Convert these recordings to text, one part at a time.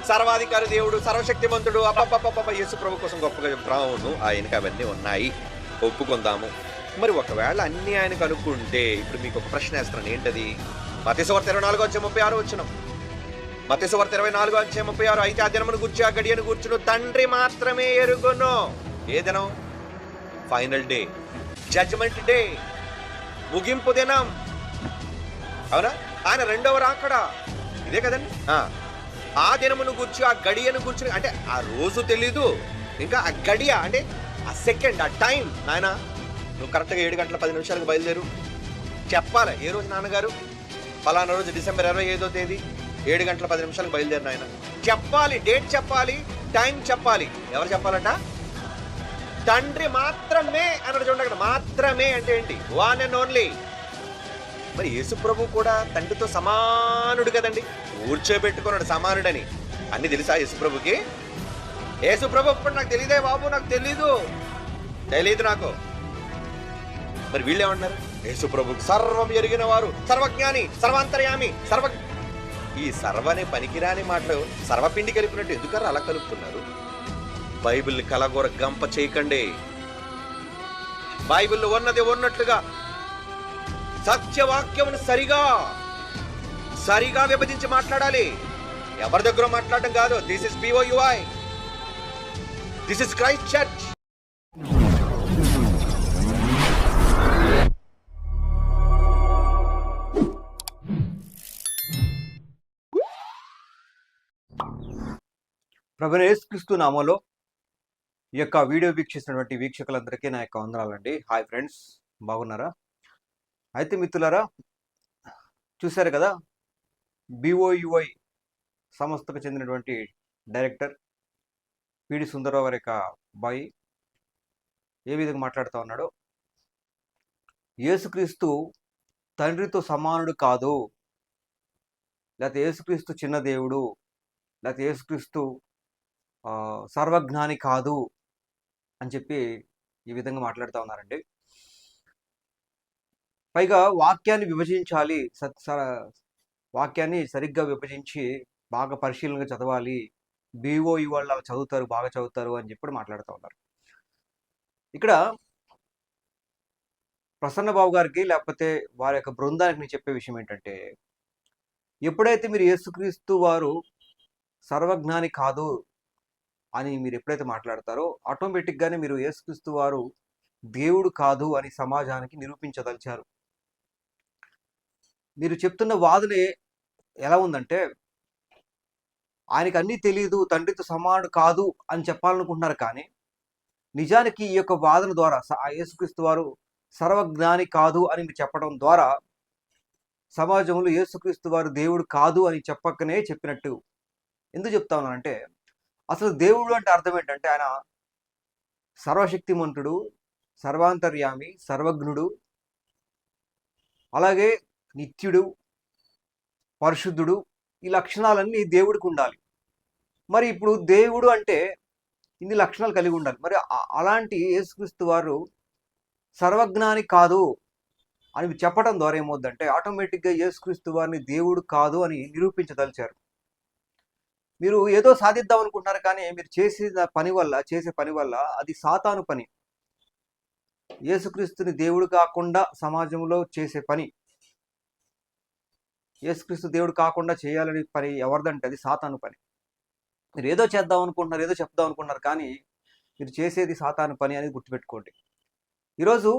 సర్వాధికారి దేవుడు, సర్వశక్తిమంతుడు, అబ్బబ్బబ్బబ్బ యేసు ప్రభు కోసం గొప్పగా చెప్తున్నాం. అవును, ఆయనకి అవన్నీ ఉన్నాయి, ఒప్పుకుందాము. మరి ఒకవేళ అన్ని ఆయనకు అనుకుంటే ఇప్పుడు మీకు ఒక ప్రశ్న వేస్తున్నాను. ఏంటది? మత్తయి సువార్త 24:36 వచనం. మత్తయి సువార్త 24:36. అయితే ఆ దినమును గూర్చి, ఆ గడియను గూర్చును తండ్రి మాత్రమే ఎరుగును. ఏ దినం? ఫైనల్ డే, జడ్జ్మెంట్ డే, ముగింపు దినం. అవునా? ఆయన రెండవ రాకడ ఇదే కదండి. ఆ దినమును గూర్చి, ఆ గడియను గూర్చి, అంటే ఆ రోజు తెలీదు, ఇంకా ఆ గడియ అంటే ఆ సెకండ్, ఆ టైం. నాయన నువ్వు కరెక్ట్గా 7 గంటల 10 నిమిషాలకు బయలుదేరు చెప్పాలి. ఏ రోజు నాన్నగారు? ఫలానా రోజు డిసెంబర్ 25వ తేదీ 7 గంటల 10 నిమిషాలకు బయలుదేరిన ఆయన చెప్పాలి. డేట్ చెప్పాలి, టైం చెప్పాలి. ఎవరు చెప్పాలట? తండ్రి మాత్రమే అన్నాడు. చూడండి అక్కడ, మాత్రమే అంటే ఏంటి? One and only. మరి యేసు ప్రభు కూడా తండ్రితో సమానుడు కదండి. కూర్చోబెట్టుకున్నాడు సమానుడని. అన్ని తెలుసా యేసు ప్రభుకి? యేసు ప్రభు ఇప్పుడు నాకు తెలియదే బాబు, నాకు తెలీదు నాకు. మరి వీళ్ళు ఏమన్నారు? యేసు ప్రభుకి సర్వం ఎరిగిన వారు, సర్వజ్ఞాని, సర్వాంతర్యామి, ఈ సర్వనే పనికిరాని మాటలు సర్వపిండి కలిపినట్టు ఎందుకరా అలా కలుపుతున్నారు? బైబిల్ని కలగూర గంప చేయకండి. బైబిల్లో ఉన్నది ఉన్నట్లుగా సత్యవాక్యమును సరిగా విభజించి మాట్లాడాలి. ఎవరి దగ్గర మాట్లాడడం కాదు. This is BOUI, this is Christ church. ప్రభువైన యేసుక్రీస్తు నామములో ఈ యొక్క వీడియో వీక్షిస్తున్నటువంటి వీక్షకులందరికీ నా యొక్క వందనాలండి. హాయ్ ఫ్రెండ్స్, బాగున్నారా? అయితే మిత్రులారా, చూశారు కదా, BOUI సంస్థకు చెందినటువంటి డైరెక్టర్ పిడి సుందరరావు గారి యొక్క అబ్బాయి ఏ విధంగా మాట్లాడుతూ ఉన్నాడో. యేసుక్రీస్తు తండ్రితో సమానుడు కాదు, లేకపోతే యేసుక్రీస్తు చిన్న దేవుడు, లేకపోతే యేసుక్రీస్తు సర్వజ్ఞాని కాదు అని చెప్పి ఈ విధంగా మాట్లాడుతూ ఉన్నారండి. పైగా వాక్యాన్ని విభజించాలి, వాక్యాన్ని సరిగ్గా విభజించి బాగా పరిశీలనగా చదవాలి. BOI వాళ్ళు అలా చదువుతారు, బాగా చదువుతారు అని చెప్పి మాట్లాడుతూ ఉన్నారు. ఇక్కడ ప్రసన్నబాబు గారికి లేకపోతే వారి యొక్క బృందానికి నేను చెప్పే విషయం ఏంటంటే, ఎప్పుడైతే మీరు యేసుక్రీస్తు వారు సర్వజ్ఞాని కాదు అని మీరు ఎప్పుడైతే మాట్లాడతారో, ఆటోమేటిక్గానే మీరు యేసుక్రీస్తు వారు దేవుడు కాదు అని సమాజానికి నిరూపించదలిచారు. మీరు చెప్తున్న వాదనే ఎలా ఉందంటే, ఆయనకి అన్నీ తెలియదు, తండ్రితో సమానుడు కాదు అని చెప్పాలనుకుంటున్నారు. కానీ నిజానికి ఈ యొక్క వాదన ద్వారా యేసుక్రీస్తు వారు సర్వజ్ఞాని కాదు అని మీరు చెప్పడం ద్వారా సమాజంలో యేసుక్రీస్తు వారు దేవుడు కాదు అని చెప్పకనే చెప్పినట్టు. ఎందుకు చెప్తా ఉన్నానంటే, అసలు దేవుడు అంటే అర్థం ఏంటంటే, ఆయన సర్వశక్తిమంతుడు, సర్వాంతర్యామి, సర్వజ్ఞుడు, అలాగే నిత్యుడు, పరిశుద్ధుడు. ఈ లక్షణాలన్నీ దేవుడికి ఉండాలి. మరి ఇప్పుడు దేవుడు అంటే ఇన్ని లక్షణాలు కలిగి ఉండాలి. మరి అలాంటి యేసుక్రీస్తు వారు సర్వజ్ఞాని కాదు అని చెప్పడం ద్వారా ఏమవుద్దంటే, ఆటోమేటిక్గా యేసుక్రీస్తు వారిని దేవుడు కాదు అని నిరూపించదలిచారు. మీరు ఏదో సాధిద్దాం అనుకుంటున్నారు, కానీ మీరు చేసే పని వల్ల అది సాతాను పని. యేసుక్రీస్తుని దేవుడు కాకుండా సమాజంలో చేసే పని, యేసుక్రీస్తు దేవుడు కాకుండా చేయాలని పని ఎవరిదంటే అది సాతాను పని. మీరు ఏదో చేద్దాం అనుకుంటున్నారు, ఏదో చెప్దాం అనుకుంటున్నారు, కానీ మీరు చేసేది సాతాను పని అనేది గుర్తుపెట్టుకోండి. ఈరోజు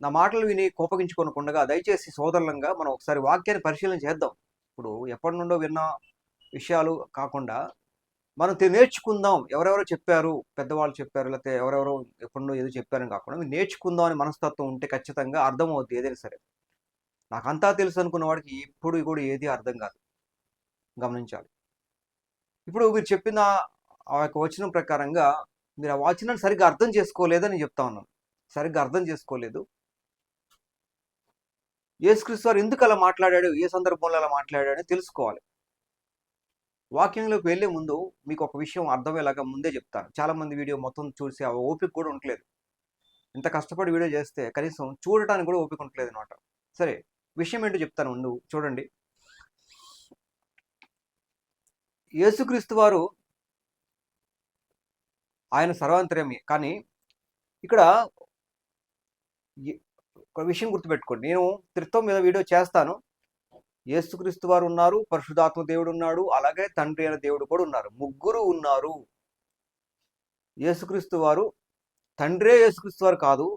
నా మాటలు విని కోపగించుకోనకుండా దయచేసి సోదరులంగా మనం ఒకసారి వాక్యాన్ని పరిశీలన చేద్దాం. ఇప్పుడు ఎప్పటి నుండో విన్న విషయాలు కాకుండా మనం నేర్చుకుందాం. ఎవరెవరో చెప్పారు, పెద్దవాళ్ళు చెప్పారు, లేకపోతే ఎవరెవరో ఎప్పుడో ఏదో చెప్పారని కాకుండా మీరు నేర్చుకుందాం అని మనస్తత్వం ఉంటే ఖచ్చితంగా అర్థమవుద్ది ఏదైనా సరే. నాకంతా తెలుసు అనుకున్న వాడికి ఇప్పుడు కూడా ఏది అర్థం కాదు, గమనించాలి. ఇప్పుడు మీరు చెప్పిన ఆ యొక్క వచనం ప్రకారంగా మీరు ఆ వచనాన్ని సరిగ్గా అర్థం చేసుకోలేదని చెప్తా ఉన్నాను. సరిగ్గా అర్థం చేసుకోలేదు. యేసుక్రీస్తు వారు ఎందుకు అలా మాట్లాడాడు, ఏ సందర్భంలో అలా మాట్లాడాడని తెలుసుకోవాలి. వాక్యంలోకి వెళ్లే ముందు మీకు ఒక విషయం అర్థమయ్యేలాగా ముందే చెప్తాను. చాలామంది వీడియో మొత్తం చూసి ఆ ఓపిక కూడా ఉండట్లేదు. ఇంత కష్టపడి వీడియో చేస్తే కనీసం చూడటానికి కూడా ఓపిక ఉండట్లేదు అనమాట. సరే, విషయం ఏంటో చెప్తాను ముందు చూడండి. యేసుక్రీస్తు వారు ఆయన సర్వాంతర్యామి. కానీ ఇక్కడ ఒక విషయం గుర్తుపెట్టుకోండి. నేను త్రిత్వం మీద వీడియో చేస్తాను. యేసుక్రీస్తు వారు ఉన్నారు, పరిశుద్ధాత్మ దేవుడు ఉన్నాడు, అలాగే తండ్రి అయిన దేవుడు కూడా ఉన్నారు. ముగ్గురు ఉన్నారు. యేసుక్రీస్తు వారు తండ్రే యేసుక్రీస్తు వారు కాదు,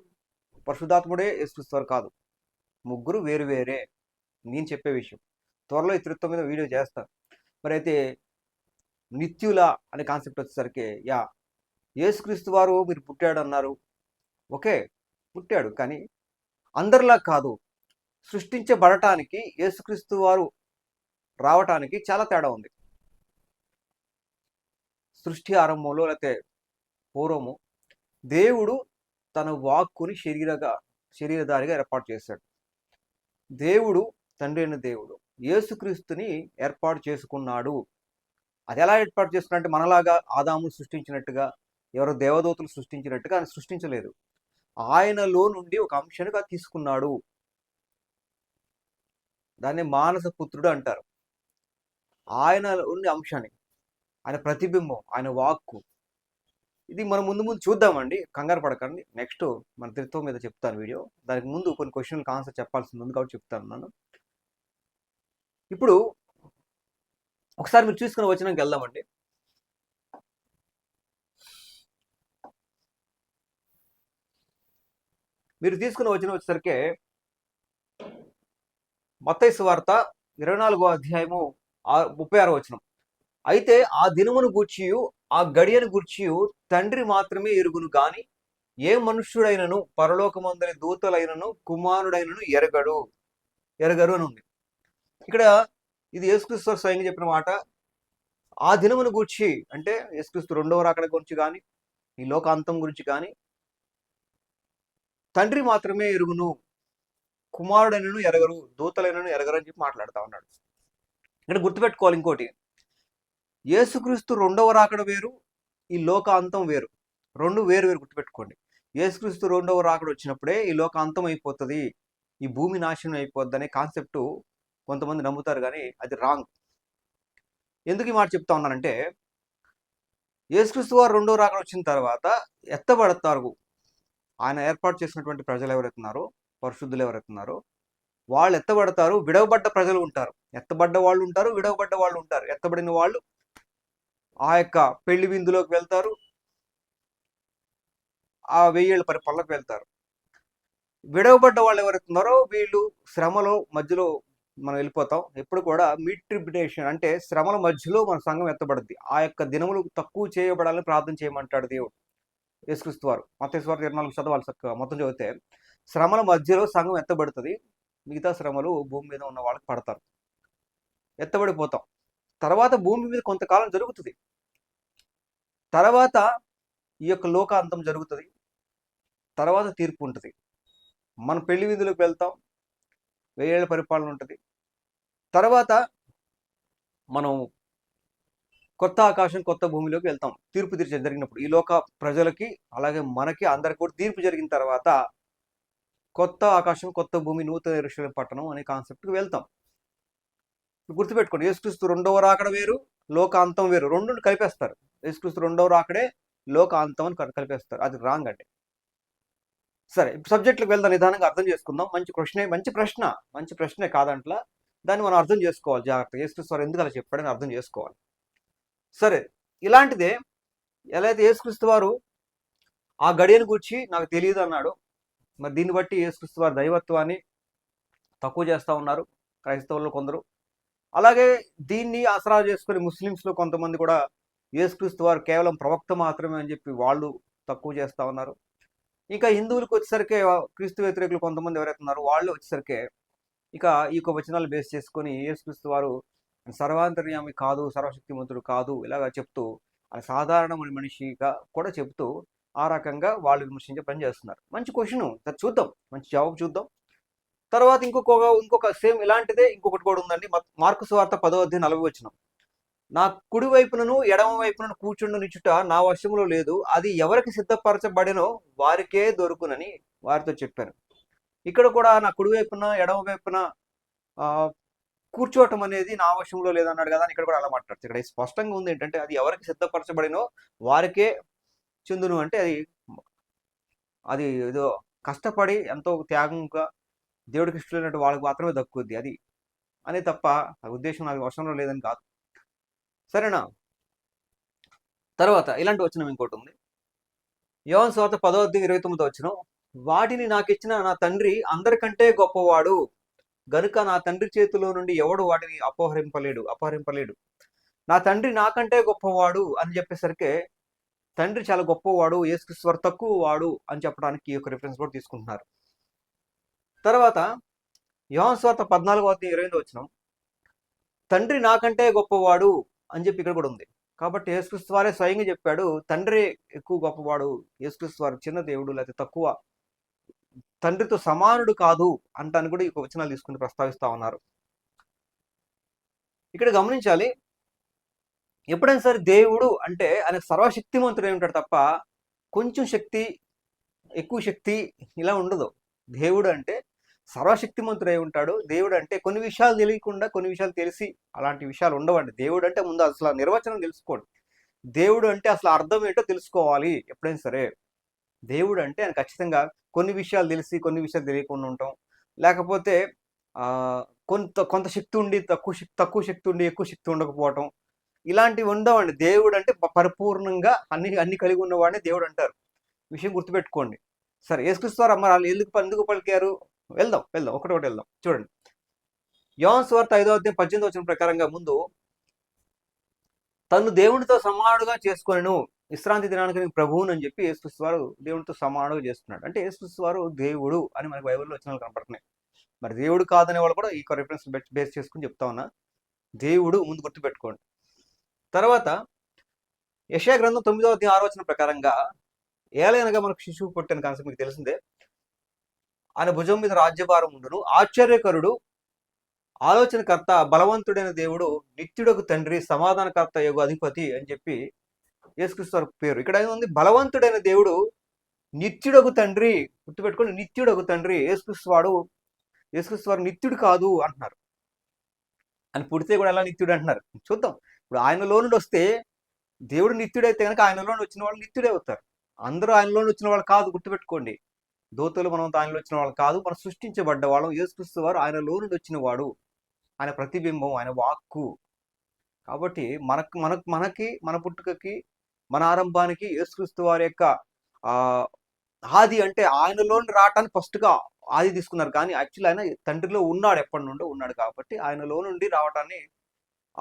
పరిశుద్ధాత్ముడే యేసుక్రీస్తు వారు కాదు. ముగ్గురు వేరు వేరే. నేను చెప్పే విషయం త్వరలో ఈ త్రిత్వం మీద వీడియో చేస్తాను. మరి అయితే నిత్యుల అనే కాన్సెప్ట్ వచ్చేసరికి యేసుక్రీస్తు వారు మీరు పుట్టాడు అన్నారు. ఓకే, పుట్టాడు, కానీ అందరిలా కాదు. సృష్టించబడటానికి యేసుక్రీస్తు వారు రావటానికి చాలా తేడా ఉంది. సృష్టి ఆరంభంలో లేకపోతే పూర్వము దేవుడు తన వాక్కుని శరీరధారిగా ఏర్పాటు చేశాడు. దేవుడు తండ్రి అయిన దేవుడు యేసుక్రీస్తుని ఏర్పాటు చేసుకున్నాడు. అది ఎలా ఏర్పాటు చేసుకున్నా అంటే మనలాగా ఆదాము సృష్టించినట్టుగా, ఎవరో దేవదూతలు సృష్టించినట్టుగా ఆయన సృష్టించలేదు. ఆయనలో నుండి ఒక అంశాన్ని తీసుకున్నాడు. దాన్ని మానస పుత్రుడు అంటారు. ఆయన ఉండే అంశాన్ని, ఆయన ప్రతిబింబం, ఆయన వాక్కు. ఇది మనం ముందు చూద్దామండి, కంగారు పడకండి. నెక్స్ట్ మన త్రిత్వం మీద చెప్తాను వీడియో. దానికి ముందు కొన్ని క్వశ్చన్లకు ఆన్సర్ చెప్పాల్సింది ఉంది కాబట్టి చెప్తాను నేను. ఇప్పుడు ఒకసారి మీరు చూసుకుని వచ్చినాక వెళ్దామండి. మీరు తీసుకుని వచ్చేసరికి మత్తయి సువార్త 24వ అధ్యాయము 36వ వచనం. అయితే ఆ దినమును గూర్చియు ఆ గడియను గూర్చియు తండ్రి మాత్రమే ఎరుగును గాని ఏ మనుష్యుడైనను పరలోకమందరి దూతలైనను కుమారుడైనను ఎరగరు అని ఉంది. ఇక్కడ ఇది యేసుక్రీస్తు స్వయంగా చెప్పిన మాట. ఆ దినమును గూర్చి అంటే యేసుక్రీస్తు రెండవ రాకడ గురించి కానీ ఈ లోకాంతం గురించి కానీ తండ్రి మాత్రమే ఎరుగును, కుమారుడైనను ఎరగరు, దూతలైనను ఎరగరు అని చెప్పి మాట్లాడుతూ ఉన్నాడు. ఇక్కడ గుర్తుపెట్టుకోవాలి ఇంకోటి, యేసుక్రీస్తు రెండవ రాకడ వేరు, ఈ లోకాంతం వేరు. రెండు వేరు గుర్తుపెట్టుకోండి. యేసుక్రీస్తు రెండవ రాకడ వచ్చినప్పుడే ఈ లోకాంతం అయిపోతుంది, ఈ భూమి నాశనం అయిపోద్ది అనే కాన్సెప్ట్ కొంతమంది నమ్ముతారు, కానీ అది రాంగ్. ఎందుకు ఈ మాట చెప్తా ఉన్నానంటే, యేసుక్రీస్తు వారు రెండవ రాకడ వచ్చిన తర్వాత ఎత్తబడతారు. ఆయన ఏర్పాటు చేసినటువంటి ప్రజలు ఎవరైతున్నారో, పరిశుద్ధులు ఎవరైతున్నారో వాళ్ళు ఎత్తబడతారు. విడవబడ్డ ప్రజలు ఉంటారు, ఎత్తబడ్డ వాళ్ళు ఉంటారు, విడవబడ్డ వాళ్ళు ఉంటారు. ఎత్తబడిన వాళ్ళు ఆ యొక్క పెళ్లి విందులోకి వెళ్తారు, ఆ 1000 ఏళ్ల పరిపాలనకు వెళ్తారు. విడవబడ్డ వాళ్ళు ఎవరైతున్నారో వీళ్ళు శ్రమలో మధ్యలో మనం వెళ్ళిపోతాం. ఎప్పుడు కూడా మిడ్ ట్రిబ్యులేషన్ అంటే శ్రమల మధ్యలో మన సంఘం ఎత్తబడుద్ది. ఆ యొక్క దినములు తక్కువ చేయబడాలని ప్రార్థన చేయమంటాడు దేవుడు, యేసుక్రీస్తు వారు. మత్తయి సువార్త 24 చదవాలి చక్కగా, మొత్తం చదివితే శ్రమల మధ్యలో సంఘం ఎత్తబడుతుంది. మిగతా శ్రమలు భూమి మీద ఉన్న వాళ్ళకి పడతారు, ఎత్తబడిపోతాం. తర్వాత భూమి మీద కొంతకాలం జరుగుతుంది. తర్వాత ఈ యొక్క లోకాంతం జరుగుతుంది. తర్వాత తీర్పు ఉంటుంది. మన పెళ్లి విధులకు వెళ్తాం, 1000 ఏళ్ల పరిపాలన ఉంటుంది. తర్వాత మనం కొత్త ఆకాశం కొత్త భూమిలోకి వెళ్తాం, తీర్పు జరిగినప్పుడు ఈ లోక ప్రజలకి అలాగే మనకి అందరికి కూడా తీర్పు జరిగిన తర్వాత కొత్త ఆకాశం కొత్త భూమి నూతన యెరూషలేము పట్టణం అనే కాన్సెప్ట్కి వెళ్తాం. గుర్తుపెట్టుకోండి, యేసుక్రీస్తు రెండవ రాకడ వేరు, లోకాంతం వేరు. రెండు కలిపేస్తారు. యేసుక్రీస్తు రెండవ రాకడే లోకాంతం అని కలిపేస్తారు. అది రాంగ్ అండి. సరే, సబ్జెక్టులకు వెళ్దాం, నిదానంగా అర్థం చేసుకుందాం. మంచి ప్రశ్నే కాదంట్లా, దాన్ని మనం అర్థం చేసుకోవాలి జాగ్రత్తగా. యేసుక్రీస్తు వారు ఎందుకు అలా చెప్పాడని అర్థం చేసుకోవాలి. సరే, ఇలాంటిదే ఎలా అయితే యేసుక్రీస్తు వారు ఆ గడియను గురించి నాకు తెలియదు అన్నాడు. మరి దీన్ని బట్టి యేసుక్రీస్తు వారి దైవత్వాన్ని తక్కువ చేస్తూ ఉన్నారు క్రైస్తవుల్లో కొందరు. అలాగే దీన్ని ఆసరా చేసుకుని ముస్లిమ్స్లో కొంతమంది కూడా యేసుక్రీస్తు వారు కేవలం ప్రవక్త మాత్రమే అని చెప్పి వాళ్ళు తక్కువ చేస్తూ ఉన్నారు. ఇంకా హిందువులకు వచ్చేసరికి క్రీస్తు వ్యతిరేకులు కొంతమంది ఎవరైతే ఉన్నారో వాళ్ళు వచ్చేసరికి ఇక ఈ వచనాలు బేస్ చేసుకొని యేసుక్రీస్తు వారు సర్వాంతర్యామి కాదు, సర్వశక్తిమంతుడు కాదు ఇలాగా చెప్తూ ఆయన సాధారణ మనిషిగా కూడా చెప్తూ ఆ రకంగా వాళ్ళు విమర్శించే పని చేస్తున్నారు. మంచి క్వశ్చన్, చూద్దాం, మంచి జవాబు చూద్దాం. తర్వాత ఇంకొక సేమ్ ఇలాంటిదే ఇంకొకటి కూడా ఉందండి. మార్కు సువార్త 10వ అధ్యాయం 40వ వచనం. నా కుడి వైపునను ఎడమ వైపునను కూర్చుండు నిచ్చుట నా వశములో లేదు, అది ఎవరికి సిద్ధపరచబడినో వారికే దొరుకునని వారితో చెప్పాను. ఇక్కడ కూడా నా కుడి వైపున ఎడమ వైపున కూర్చోవటం అనేది నా వశంలో లేదన్నాడు కదా అని ఇక్కడ కూడా అలా మాట్లాడుతుంది. ఇక్కడ స్పష్టంగా ఉంది ఏంటంటే అది ఎవరికి సిద్ధపరచబడినో వారికే చెందును. అంటే అది ఏదో కష్టపడి ఎంతో త్యాగంగా దేవుడికి ఇష్టమైనట్టు వాళ్ళకి మాత్రమే దక్కుద్ది అది అనే తప్ప ఆ ఉద్దేశం నాకు వశంలో లేదని కాదు. సరేనా? తర్వాత ఇలాంటి వచనం ఇంకోటి ఉంది. యోహాను సువార్త 10:29 వచనం, వాటిని నాకు ఇచ్చిన నా తండ్రి అందరికంటే గొప్పవాడు గనుక నా తండ్రి చేతిలో నుండి ఎవడు వాటిని అపహరింపలేడు. నా తండ్రి నాకంటే గొప్పవాడు అని చెప్పేసరికి తండ్రి చాలా గొప్పవాడు, యేసుక్రీస్తు వారు తక్కువ వాడు అని చెప్పడానికి ఈ యొక్క రిఫరెన్స్ కూడా తీసుకుంటున్నారు. తర్వాత యోహాను సువార్త 14:28 వచనం, తండ్రి నాకంటే గొప్పవాడు అని చెప్పి ఇక్కడ కూడా ఉంది. కాబట్టి యేసుక్రీస్తు వారే స్వయంగా చెప్పాడు తండ్రి ఎక్కువ గొప్పవాడు, యేసుక్రీస్తు వారు చిన్న దేవుడు లేకపోతే తక్కువ, తండ్రితో సమానుడు కాదు అంటాను కూడా ఈ వచనాలు తీసుకుని ప్రస్తావిస్తా ఉన్నారు. ఇక్కడ గమనించాలి, ఎప్పుడైనా సరే దేవుడు అంటే ఆయన సర్వశక్తిమంతుడు ఉంటాడు తప్ప కొంచెం శక్తి ఎక్కువ శక్తి ఇలా ఉండదు. దేవుడు అంటే సర్వశక్తిమంతుడై ఉంటాడు. దేవుడు అంటే కొన్ని విషయాలు తెలియకుండా కొన్ని విషయాలు తెలిసి అలాంటి విషయాలు ఉండవండి. దేవుడు అంటే ముందు అసలు నిర్వచనం తెలుసుకోండి. దేవుడు అంటే అసలు అర్థం ఏంటో తెలుసుకోవాలి. ఎప్పుడైనా సరే దేవుడు అంటే ఆయన ఖచ్చితంగా కొన్ని విషయాలు తెలిసి కొన్ని విషయాలు తెలియకుండా ఉంటాం, లేకపోతే కొంత శక్తి ఉండి తక్కువ శక్తి ఉండి ఎక్కువ శక్తి ఉండకపోవటం, ఇలాంటివి ఉండవండి. దేవుడు అంటే పరిపూర్ణంగా అన్ని కలిగి ఉన్నవాడిని దేవుడు అంటారు. విషయం గుర్తుపెట్టుకోండి. సరే, యేసుక్రీస్తు వారు వాళ్ళు ఎందుకు పలికారు? వెళ్దాం ఒకటి వెళ్దాం. చూడండి, యోహాను సువార్త 5:18 వచనం ప్రకారంగా ముందు తను దేవునితో సమానుడుగా చేసుకొనెను విశ్రాంతి దినానికి ప్రభువుని అని చెప్పి యేసుక్రీస్తు వారు దేవునితో సమానుడుగా చేస్తున్నాడు. అంటే యేసుక్రీస్తు వారు దేవుడు అని మనకి బైబిల్లో వచనాలు కనపడుతున్నాయి. మరి దేవుడు కాదనే వాళ్ళు కూడా ఈ రిఫరెన్స్ బేస్ చేసుకుని చెప్తా ఉన్నా. దేవుడు ముందు గుర్తుపెట్టుకోండి. తర్వాత యెషయా గ్రంథం 9:6 వచనం ప్రకారంగా ఏలయనగా మనకు శిశువు పుట్టిన కాన్సెప్ట్ మీకు తెలిసిందే. ఆయన భుజం మీద రాజ్యభారం ఉండును, ఆశ్చర్యకరుడు, ఆలోచనకర్త, బలవంతుడైన దేవుడు, నిత్యుడకు తండ్రి, సమాధానకర్త యొగు అధిపతి అని చెప్పి యేసుక్రీస్తు వారి పేరు. ఇక్కడ ఏముంది? బలవంతుడైన దేవుడు, నిత్యుడకు తండ్రి. గుర్తుపెట్టుకోండి, నిత్యుడకు తండ్రి. యేసుక్రీస్తు వారు నిత్యుడు కాదు అంటున్నారు. ఆయన పుడితే కూడా ఎలా నిత్యుడు అంటున్నారు చూద్దాం. ఇప్పుడు ఆయనలో నుండి వస్తే దేవుడు నిత్యుడైతే కనుక ఆయనలో వచ్చిన వాళ్ళు నిత్యుడే అవుతారు. అందరూ ఆయనలో వచ్చిన వాళ్ళు కాదు, గుర్తుపెట్టుకోండి. దోతలు మనం ఆయనలో వచ్చిన వాళ్ళు కాదు, మనం సృష్టించబడ్డ వాళ్ళం. యేసుక్రీస్తు వారు ఆయనలో నుండి వచ్చిన వాడు, ఆయన ప్రతిబింబం, ఆయన వాక్కు. కాబట్టి మనకి మన పుట్టుకకి మన ఆరంభానికి యేసుక్రీస్తు వారి యొక్క ఆది అంటే ఆయనలో రావటానికి ఫస్ట్గా ఆది తీసుకున్నారు. కానీ యాక్చువల్లీ ఆయన తండ్రిలో ఉన్నాడు, ఎప్పటి నుండో ఉన్నాడు. కాబట్టి ఆయనలో నుండి రావటాన్ని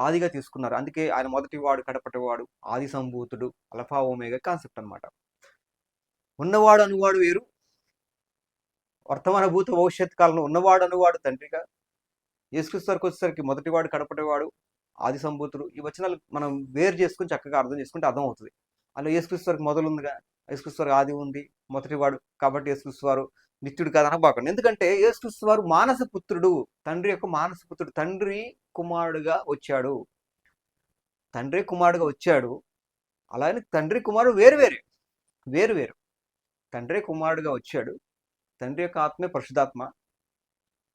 ఆదిగా తీసుకున్నారు. అందుకే ఆయన మొదటివాడు, కడపటివాడు, ఆది సంభూతుడు, అల్ఫా ఓమేగా కాన్సెప్ట్ అనమాట. ఉన్నవాడు అనువాడు వేరు, వర్తమాన భూత భవిష్యత్ కాలంలో ఉన్నవాడు అనువాడు తండ్రిగా, యేసుక్రీస్తు వారికి వచ్చేసరికి మొదటివాడు, కడపటివాడు, ఆది సంభూతుడు. ఈ వచనాలు మనం వేరు చేసుకుని చక్కగా అర్థం చేసుకుంటే అర్థం అవుతుంది. అలా యేసుక్రీస్తు వారికి మొదలు ఉందిగా, యేసుక్రీస్తు వారికి ఆది ఉంది, మొదటివాడు. కాబట్టి యేసుక్రీస్తు వారు నిత్యుడు కాదన బాకండి. ఎందుకంటే యేసుక్రీస్తు వారు మానస పుత్రుడు, తండ్రి యొక్క మానస పుత్రుడు. తండ్రి కుమారుడుగా వచ్చాడు. అలాగే తండ్రి కుమారుడు వేరు. తండ్రి కుమారుడుగా వచ్చాడు. తండ్రి యొక్క ఆత్మే పరిశుద్ధాత్మ.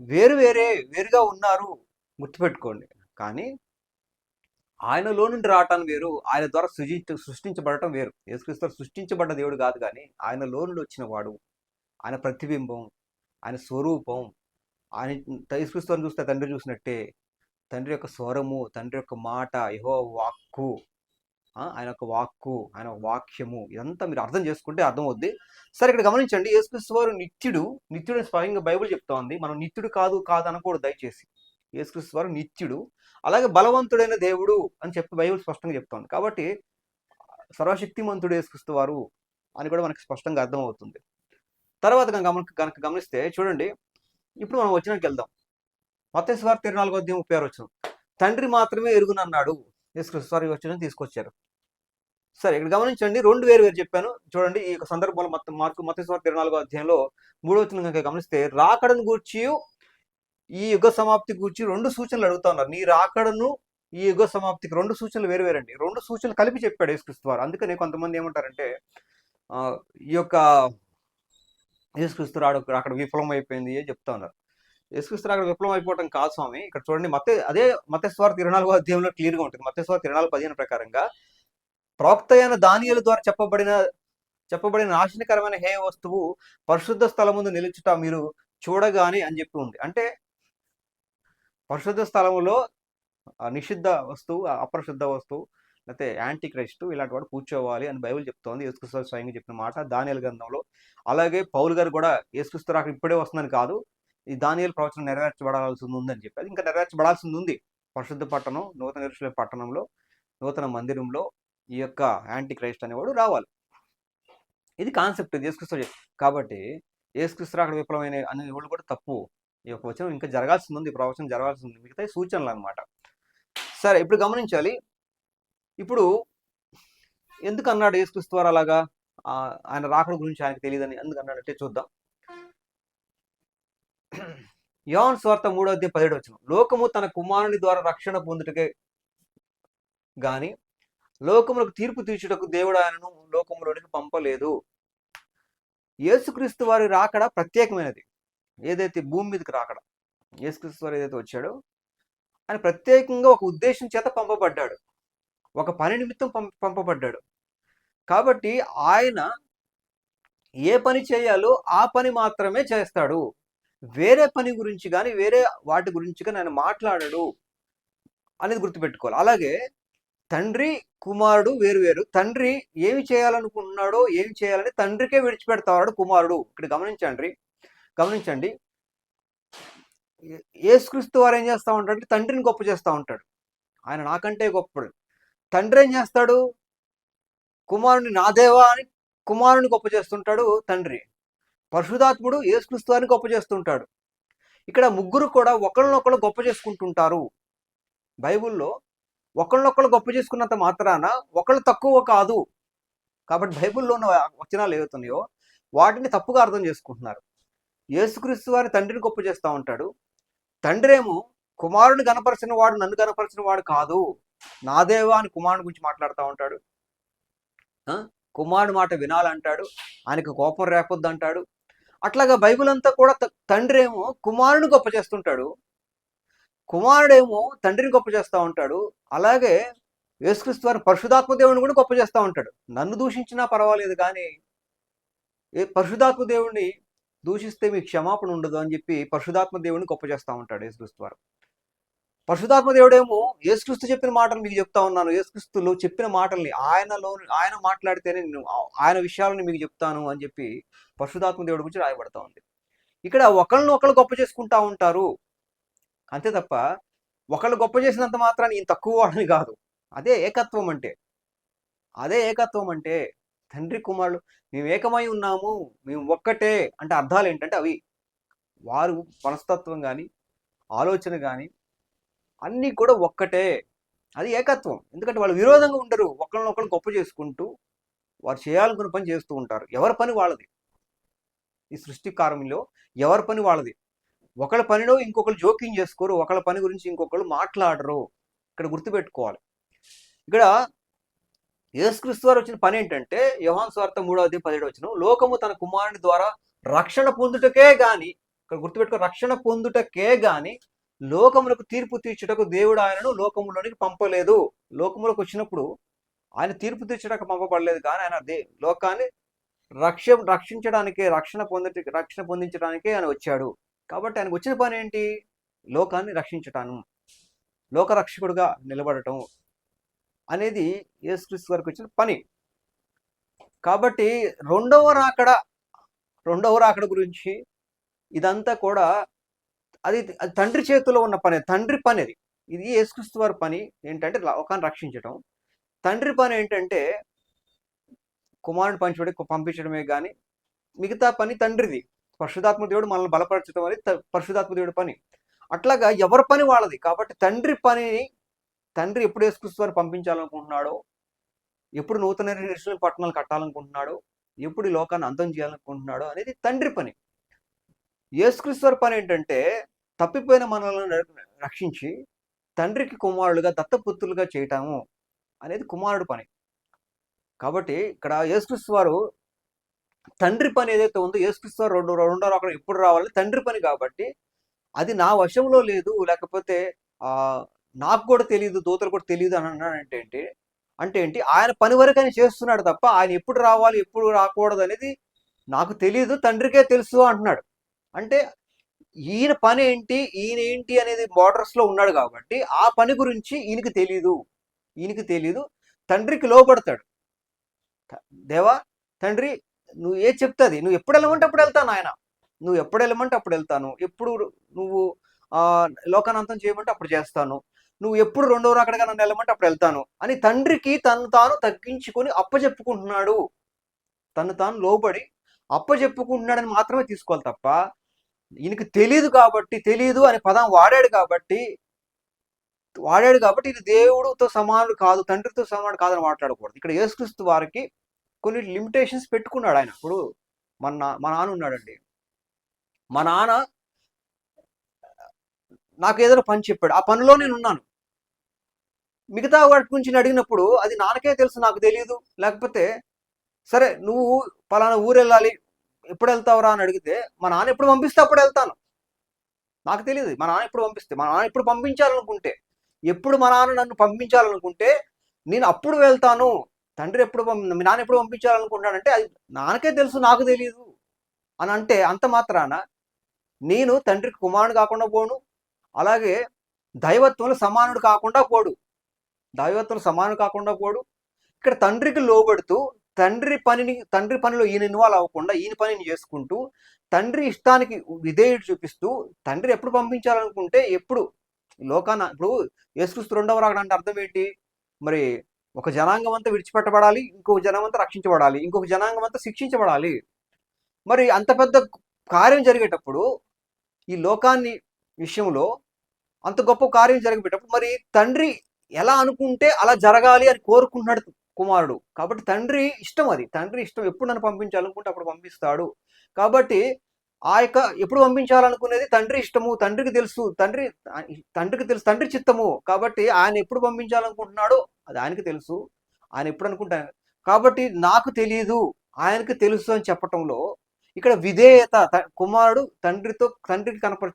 వేరుగా ఉన్నారు, గుర్తుపెట్టుకోండి. కానీ ఆయనలో నుండి రావటం వేరు, ఆయన ద్వారా సృష్టించబడటం వేరు. యేసుక్రీస్తు సృష్టించబడ్డ దేవుడు కాదు, కానీ ఆయనలో నుండి వచ్చిన వాడు, ఆయన ప్రతిబింబం, ఆయన స్వరూపం. ఆయన యేసుక్రీస్తుని చూస్తే తండ్రి చూసినట్టే. తండ్రి యొక్క స్వరము, తండ్రి యొక్క మాట, యెహోవా వాక్కు, ఆయన యొక్క వాక్కు, ఆయన వాక్యము, ఇదంతా మీరు అర్థం చేసుకుంటే అర్థం అవుద్ది. సరే, ఇక్కడ గమనించండి, యేసుక్రీస్తు వారు నిత్యుడు స్వయంగా బైబిల్ చెప్తా ఉంది. మనం నిత్యుడు కాదు అనకూడదు దయచేసి. యేసుక్రీస్తు వారు నిత్యుడు, అలాగే బలవంతుడైన దేవుడు అని చెప్పి బైబిల్ స్పష్టంగా చెప్తోంది. కాబట్టి సర్వశక్తిమంతుడు యేసుక్రీస్తు వారు అని కూడా మనకి స్పష్టంగా అర్థమవుతుంది. తర్వాత కనుక గమనిస్తే చూడండి, ఇప్పుడు మనం వచ్చినానికి వెళ్దాం. మత్తయి సువార్త 24:36 వచనం, తండ్రి మాత్రమే ఎరుగునన్నాడు. యేసుక్రీస్తు వారు ఈ వచనం తీసుకొచ్చారు. సరే, ఇక్కడ గమనించండి, రెండు వేరు చెప్పాను. చూడండి, ఈ సందర్భంలో మత్తయి సువార్త 24 3వ వచనం కనుక గమనిస్తే, రాకడను గూర్చి ఈ యుగ సమాప్తి గూర్చి రెండు సూచనలు అడుగుతా ఉన్నారు. నీ రాకడను ఈ యుగ సమాప్తికి రెండు సూచనలు వేరువేరండి. రెండు సూచనలు కలిపి చెప్పాడు యేసుక్రీస్తు వారు. అందుకనే కొంతమంది ఏమంటారంటే ఈ యొక్క యేసుక్రీస్తు రాకడ విఫలం అయిపోయింది అని చెప్తా ఉన్నారు. యేసుక్రీస్తు రాకడ విప్లవం అయిపోవటం కాదు స్వామి. ఇక్కడ చూడండి అదే మత్తయి సువార్త 24వ అధ్యాయంలో క్లియర్‌గా ఉంటుంది. మత్తయి సువార్త 24:15 ప్రకారంగా ప్రవక్త అయిన దానియేలు ద్వారా చెప్పబడిన నాశనకరమైన హేయ వస్తువు పరిశుద్ధ స్థలం ముందు నిలుచుట మీరు చూడగానే అని చెప్పి ఉంది. అంటే పరిశుద్ధ స్థలములో నిషిద్ధ వస్తువు, అపరిశుద్ధ వస్తువు, లేకపోతే యాంటీ క్రైస్ట్ ఇలాంటి వాడు కూర్చోవాలి అని బైబిల్ చెప్తోంది. యేసుక్రీస్తు స్వయంగా చెప్పిన మాట దానియేలు గ్రంథంలో. అలాగే పౌలు గారు కూడా యేసుక్రీస్తు రాకడ ఇప్పుడే వస్తుందని కాదు, ఈ దానియేలు ప్రవచనం నెరవేర్చబడాల్సి ఉందని చెప్పి, అది ఇంకా నెరవేర్చబడాల్సింది ఉంది. పరిశుద్ధ పట్టణం, నూతన యెరూషలేము పట్టణంలో, నూతన మందిరంలో ఈ యొక్క యాంటీ క్రైస్ట్ అనేవాడు రావాలి. ఇది కాన్సెప్ట్ యేసుక్రీస్తు. కాబట్టి యేసుక్రీస్తు రాకడ విప్లవం అనే వాళ్ళు కూడా తప్పు. ఈ యొక్క వచనం ఇంకా జరగాల్సింది ఉంది, ప్రవచనం జరగాల్సి ఉంది. మిగతా సూచనలు అనమాట. సరే, ఇప్పుడు గమనించాలి. ఇప్పుడు ఎందుకు అన్నాడు యేసుక్రీస్తు వారు అలాగా? ఆయన రాకడ గురించి ఆయనకు తెలియదని ఎందుకు అన్నాడంటే చూద్దాం. యోహాను సువార్త 3:17 లోకము తన కుమారుని ద్వారా రక్షణ పొందుటకే గాని లోకములకు తీర్పు తీర్చుటకు దేవుడు ఆయనను లోకములోనికి పంపలేదు. యేసుక్రీస్తు వారి రాకడ ప్రత్యేకమైనది. ఏదైతే భూమి మీదకి రాకడ యేసుక్రీస్తు వారు ఏదైతే వచ్చాడో ఆయన ప్రత్యేకంగా ఒక ఉద్దేశం చేత పంపబడ్డాడు, ఒక పని నిమిత్తం పంపబడ్డాడు. కాబట్టి ఆయన ఏ పని చేయాలో ఆ పని మాత్రమే చేస్తాడు. వేరే పని గురించి కానీ వేరే వాటి గురించి కానీ ఆయన మాట్లాడడు అనేది గుర్తుపెట్టుకోవాలి. అలాగే తండ్రి కుమారుడు వేరు. తండ్రి ఏమి చేయాలనుకుంటున్నాడో ఏమి చేయాలని తండ్రికే విడిచిపెడతాడు కుమారుడు. ఇక్కడ గమనించండి. యేసుక్రీస్తు వారు ఏం చేస్తూ ఉంటాడంటే తండ్రిని గొప్ప చేస్తూ ఉంటాడు. ఆయన నాకంటే గొప్పడు. తండ్రి ఏం చేస్తాడు? కుమారుని నా దేవా అని కుమారుని గొప్ప చేస్తుంటాడు తండ్రి. పరిశుధాత్ముడు యేసుక్రీస్తు వారిని గొప్ప చేస్తుంటాడు. ఇక్కడ ముగ్గురు కూడా ఒకళ్ళనొకళ్ళు గొప్ప చేసుకుంటుంటారు. బైబిల్లో ఒకళ్ళనొకళ్ళు గొప్ప చేసుకున్నంత మాత్రాన ఒకళ్ళు తక్కువ కాదు. కాబట్టి బైబిల్లో ఉన్న వచనాలు ఏవైతున్నాయో వాటిని తప్పుగా అర్థం చేసుకుంటున్నారు. యేసుక్రీస్తు వారి తండ్రిని గొప్ప చేస్తూ ఉంటాడు. తండ్రి ఏమో కుమారుని గణపరిచిన వాడు నన్ను గణపరిచిన వాడు కాదు, నా దేవా అని కుమారుని గురించి మాట్లాడుతూ ఉంటాడు. కుమారుడు మాట వినాలంటాడు, ఆయనకు కోపం రేపొద్దు అంటాడు. అట్లాగా బైబిల్ అంతా కూడా తండ్రి ఏమో కుమారుని గొప్ప చేస్తుంటాడు, కుమారుడేమో తండ్రిని గొప్ప చేస్తూ ఉంటాడు. అలాగే యేసుక్రీస్తు వారి పరిశుధాత్మ దేవుడిని కూడా గొప్ప చేస్తూ ఉంటాడు. నన్ను దూషించినా పర్వాలేదు, కానీ పరిశుధాత్మ దేవుడిని దూషిస్తే మీకు క్షమాపణ ఉండదు అని చెప్పి పరిశుధాత్మ దేవుడిని గొప్ప చేస్తూ ఉంటాడు యేసుక్రీస్తు వారు. పరిశుధాత్మ దేవుడేమో యేసుక్రీస్తు చెప్పిన మాటలు మీకు చెప్తా ఉన్నాను, యేసుక్రీస్తులో చెప్పిన మాటల్ని ఆయన మాట్లాడితేనే నేను ఆయన విషయాలను మీకు చెప్తాను అని చెప్పి పరిశుధాత్మ దేవుడి గురించి రాయబడతా ఉంది. ఇక్కడ ఒకళ్ళని ఒకళ్ళు గొప్ప చేసుకుంటా ఉంటారు అంతే తప్ప ఒకళ్ళు గొప్ప చేసినంత మాత్రాన్ని ఈయన తక్కువ వాడని కాదు. అదే ఏకత్వం అంటే తండ్రి కుమారుడు మేము ఏకమై ఉన్నాము, మేము ఒక్కటే అంటే అర్థాలు ఏంటంటే అవి వారు మనస్తత్వం కానీ ఆలోచన కానీ అన్నీ కూడా ఒక్కటే. అది ఏకత్వం. ఎందుకంటే వాళ్ళు విరోధంగా ఉండరు, ఒకళ్ళనొకళ్ళు గొప్ప చేసుకుంటూ వారు చేయాలనుకున్న పని చేస్తూ ఉంటారు. ఎవరి పని వాళ్ళది. ఈ సృష్టి కార్యంలో ఎవరి పని వాళ్ళది. ఒకళ్ళ పనిలో ఇంకొకరు జోక్యం చేసుకోరు, ఒకళ్ళ పని గురించి ఇంకొకరు మాట్లాడరు. ఇక్కడ గుర్తుపెట్టుకోవాలి. ఇక్కడ యేసుక్రీస్తు వారు వచ్చిన పని ఏంటంటే యోహాను సువార్త 3:17 లోకము తన కుమారుని ద్వారా రక్షణ పొందుటకే గాని, ఇక్కడ గుర్తుపెట్టుకో, రక్షణ పొందుటకే గాని లోకములకు తీర్పు తీర్చుటకు దేవుడు ఆయనను లోకములోనికి పంపలేదు. లోకములకు వచ్చినప్పుడు ఆయన తీర్పు తీర్చడానికి పంపబడలేదు, కానీ ఆయన లోకాన్ని రక్షించడానికే, రక్షణ పొందించడానికే ఆయన వచ్చాడు. కాబట్టి ఆయనకు వచ్చిన పని ఏంటి? లోకాన్ని రక్షించటాను, లోకరక్షకుడుగా నిలబడటం అనేది యేసుక్రీస్తు వారికి వచ్చిన పని. కాబట్టి రెండవ రాకడ గురించి ఇదంతా కూడా అది తండ్రి చేతిలో ఉన్న పని, తండ్రి పని అది. ఇది యేసుక్రీస్తు వారి పని ఏంటంటే లోకాన్ని రక్షించడం. తండ్రి పని ఏంటంటే కుమారుని పంపించడమే కానీ మిగతా పని తండ్రిది. పరిశుధాత్మ దేవుడు మనల్ని బలపరచడం అనేది పరిశుధాత్మ దేవుడి పని. అట్లాగా ఎవరి పని వాళ్ళది. కాబట్టి తండ్రి ఎప్పుడు యేసుక్రీస్తు వారు పంపించాలనుకుంటున్నాడో, ఎప్పుడు నూతన యెరూషలేము పట్టణాలు కట్టాలనుకుంటున్నాడో, ఎప్పుడు ఈ లోకాన్ని అంతం చేయాలనుకుంటున్నాడో అనేది తండ్రి పని. యేసుక్రీస్తు వారి పని ఏంటంటే తప్పిపోయిన మనల్ని రక్షించి తండ్రికి కుమారులుగా దత్తపుత్రులుగా చేయటము అనేది కుమారుడు పని. కాబట్టి ఇక్కడ యేసుక్రీస్తు వారు తండ్రి పని ఏదైతే ఉందో, యేసుక్రీస్తు వారు రెండో రాకడ ఎప్పుడు రావాలని తండ్రి పని. కాబట్టి అది నా వశంలో లేదు, లేకపోతే ఆ, నాకు కూడా తెలియదు, దూతలు కూడా తెలియదు అని అన్నాడంటే ఏంటి అంటే ఏంటి, ఆయన పని వరకు ఆయన చేస్తున్నాడు తప్ప ఆయన ఎప్పుడు రావాలి ఎప్పుడు రాకూడదు అనేది నాకు తెలియదు, తండ్రికే తెలుసు అంటున్నాడు. అంటే ఈయన పని ఏంటి, ఈయన ఏంటి అనేది బోర్డర్స్ లో ఉన్నాడు కాబట్టి ఆ పని గురించి ఈయనకి తెలీదు. తండ్రికి లోబడతాడు. దేవా, తండ్రి, నువ్వు ఏది చెప్తుంది, నువ్వు ఎప్పుడు వెళ్ళమంటే అప్పుడు వెళ్తాను ఆయన, నువ్వు ఎప్పుడు వెళ్ళమంటే అప్పుడు వెళ్తాను, ఎప్పుడు నువ్వు ఆ లోకానంతం చేయమంటే అప్పుడు చేస్తాను, నువ్వు ఎప్పుడు రెండో రాకడగా నన్ను వెళ్ళమంటే అప్పుడు వెళ్తాను అని తండ్రికి తను తాను తగ్గించుకొని అప్పచెప్పుకుంటున్నాడు. తను తాను లోబడి అప్పచెప్పుకుంటున్నాడని మాత్రమే తీసుకోవాలి తప్ప, ఈయనకి తెలియదు అనే పదం వాడాడు కాబట్టి ఇది దేవుడితో సమానుడు కాదు, తండ్రితో సమానుడు కాదని మాట్లాడకూడదు. ఇక్కడ యేసుక్రీస్తు వారికి కొన్ని లిమిటేషన్స్ పెట్టుకున్నాడు ఆయన. ఇప్పుడు మా నాన్న ఉన్నాడండి. మా నాన్న నాకు ఏదైనా పని చెప్పాడు, ఆ పనిలో నేను ఉన్నాను. మిగతా వాటి గురించి నేను అడిగినప్పుడు అది నాన్నకే తెలుసు, నాకు తెలియదు. లేకపోతే సరే నువ్వు పలానా ఊరు వెళ్ళాలి, ఎప్పుడు వెళ్తావురా అని అడిగితే మా నాన్న ఎప్పుడు పంపిస్తే అప్పుడు వెళ్తాను. నాకు తెలియదు మా నాన్న ఎప్పుడు పంపించాలనుకుంటే, ఎప్పుడు మా నాన్న నన్ను పంపించాలనుకుంటే నేను అప్పుడు వెళ్తాను. తండ్రి మీ నాన్న ఎప్పుడు పంపించాలనుకుంటాడంటే అది నాన్నకే తెలుసు, నాకు తెలియదు అని అంటే అంత మాత్రాన నేను తండ్రికి కుమారుడు కాకుండా పోను, అలాగే దైవత్వంలో సమానుడు కాకుండా పోడు. ఇక్కడ తండ్రికి లోబడుతూ తండ్రి పనిలో ఈయన ఇన్వాల్వ్ అవ్వకుండా ఈయన పనిని చేసుకుంటూ తండ్రి ఇష్టానికి విధేయుడు చూపిస్తూ తండ్రి ఎప్పుడు పంపించాలనుకుంటే ఎప్పుడు ఇప్పుడు యేసుక్రీస్తు రెండవ రాకడ అంటే అర్థం ఏంటి? మరి ఒక జనాంగం అంతా విడిచిపెట్టబడాలి, ఇంకొక జనం అంతా రక్షించబడాలి, ఇంకొక జనాంగం అంతా శిక్షించబడాలి. మరి అంత పెద్ద కార్యం జరిగేటప్పుడు ఈ లోకాన్ని విషయంలో అంత గొప్ప కార్యం జరిగేటప్పుడు మరి తండ్రి ఎలా అనుకుంటే అలా జరగాలి అని కోరుకుంటున్నాడు కుమారుడు. కాబట్టి తండ్రి ఇష్టం, ఎప్పుడు నన్ను పంపించాలనుకుంటే అప్పుడు పంపిస్తాడు. కాబట్టి ఎప్పుడు పంపించాలనుకునేది తండ్రి ఇష్టము, తండ్రికి తెలుసు, తండ్రి చిత్తము. కాబట్టి ఆయన ఎప్పుడు పంపించాలనుకుంటున్నాడో అది ఆయనకి తెలుసు, ఆయన ఎప్పుడు అనుకుంటాను. కాబట్టి నాకు తెలియదు, ఆయనకి తెలుసు అని చెప్పటంలో ఇక్కడ విధేయత, కుమారుడు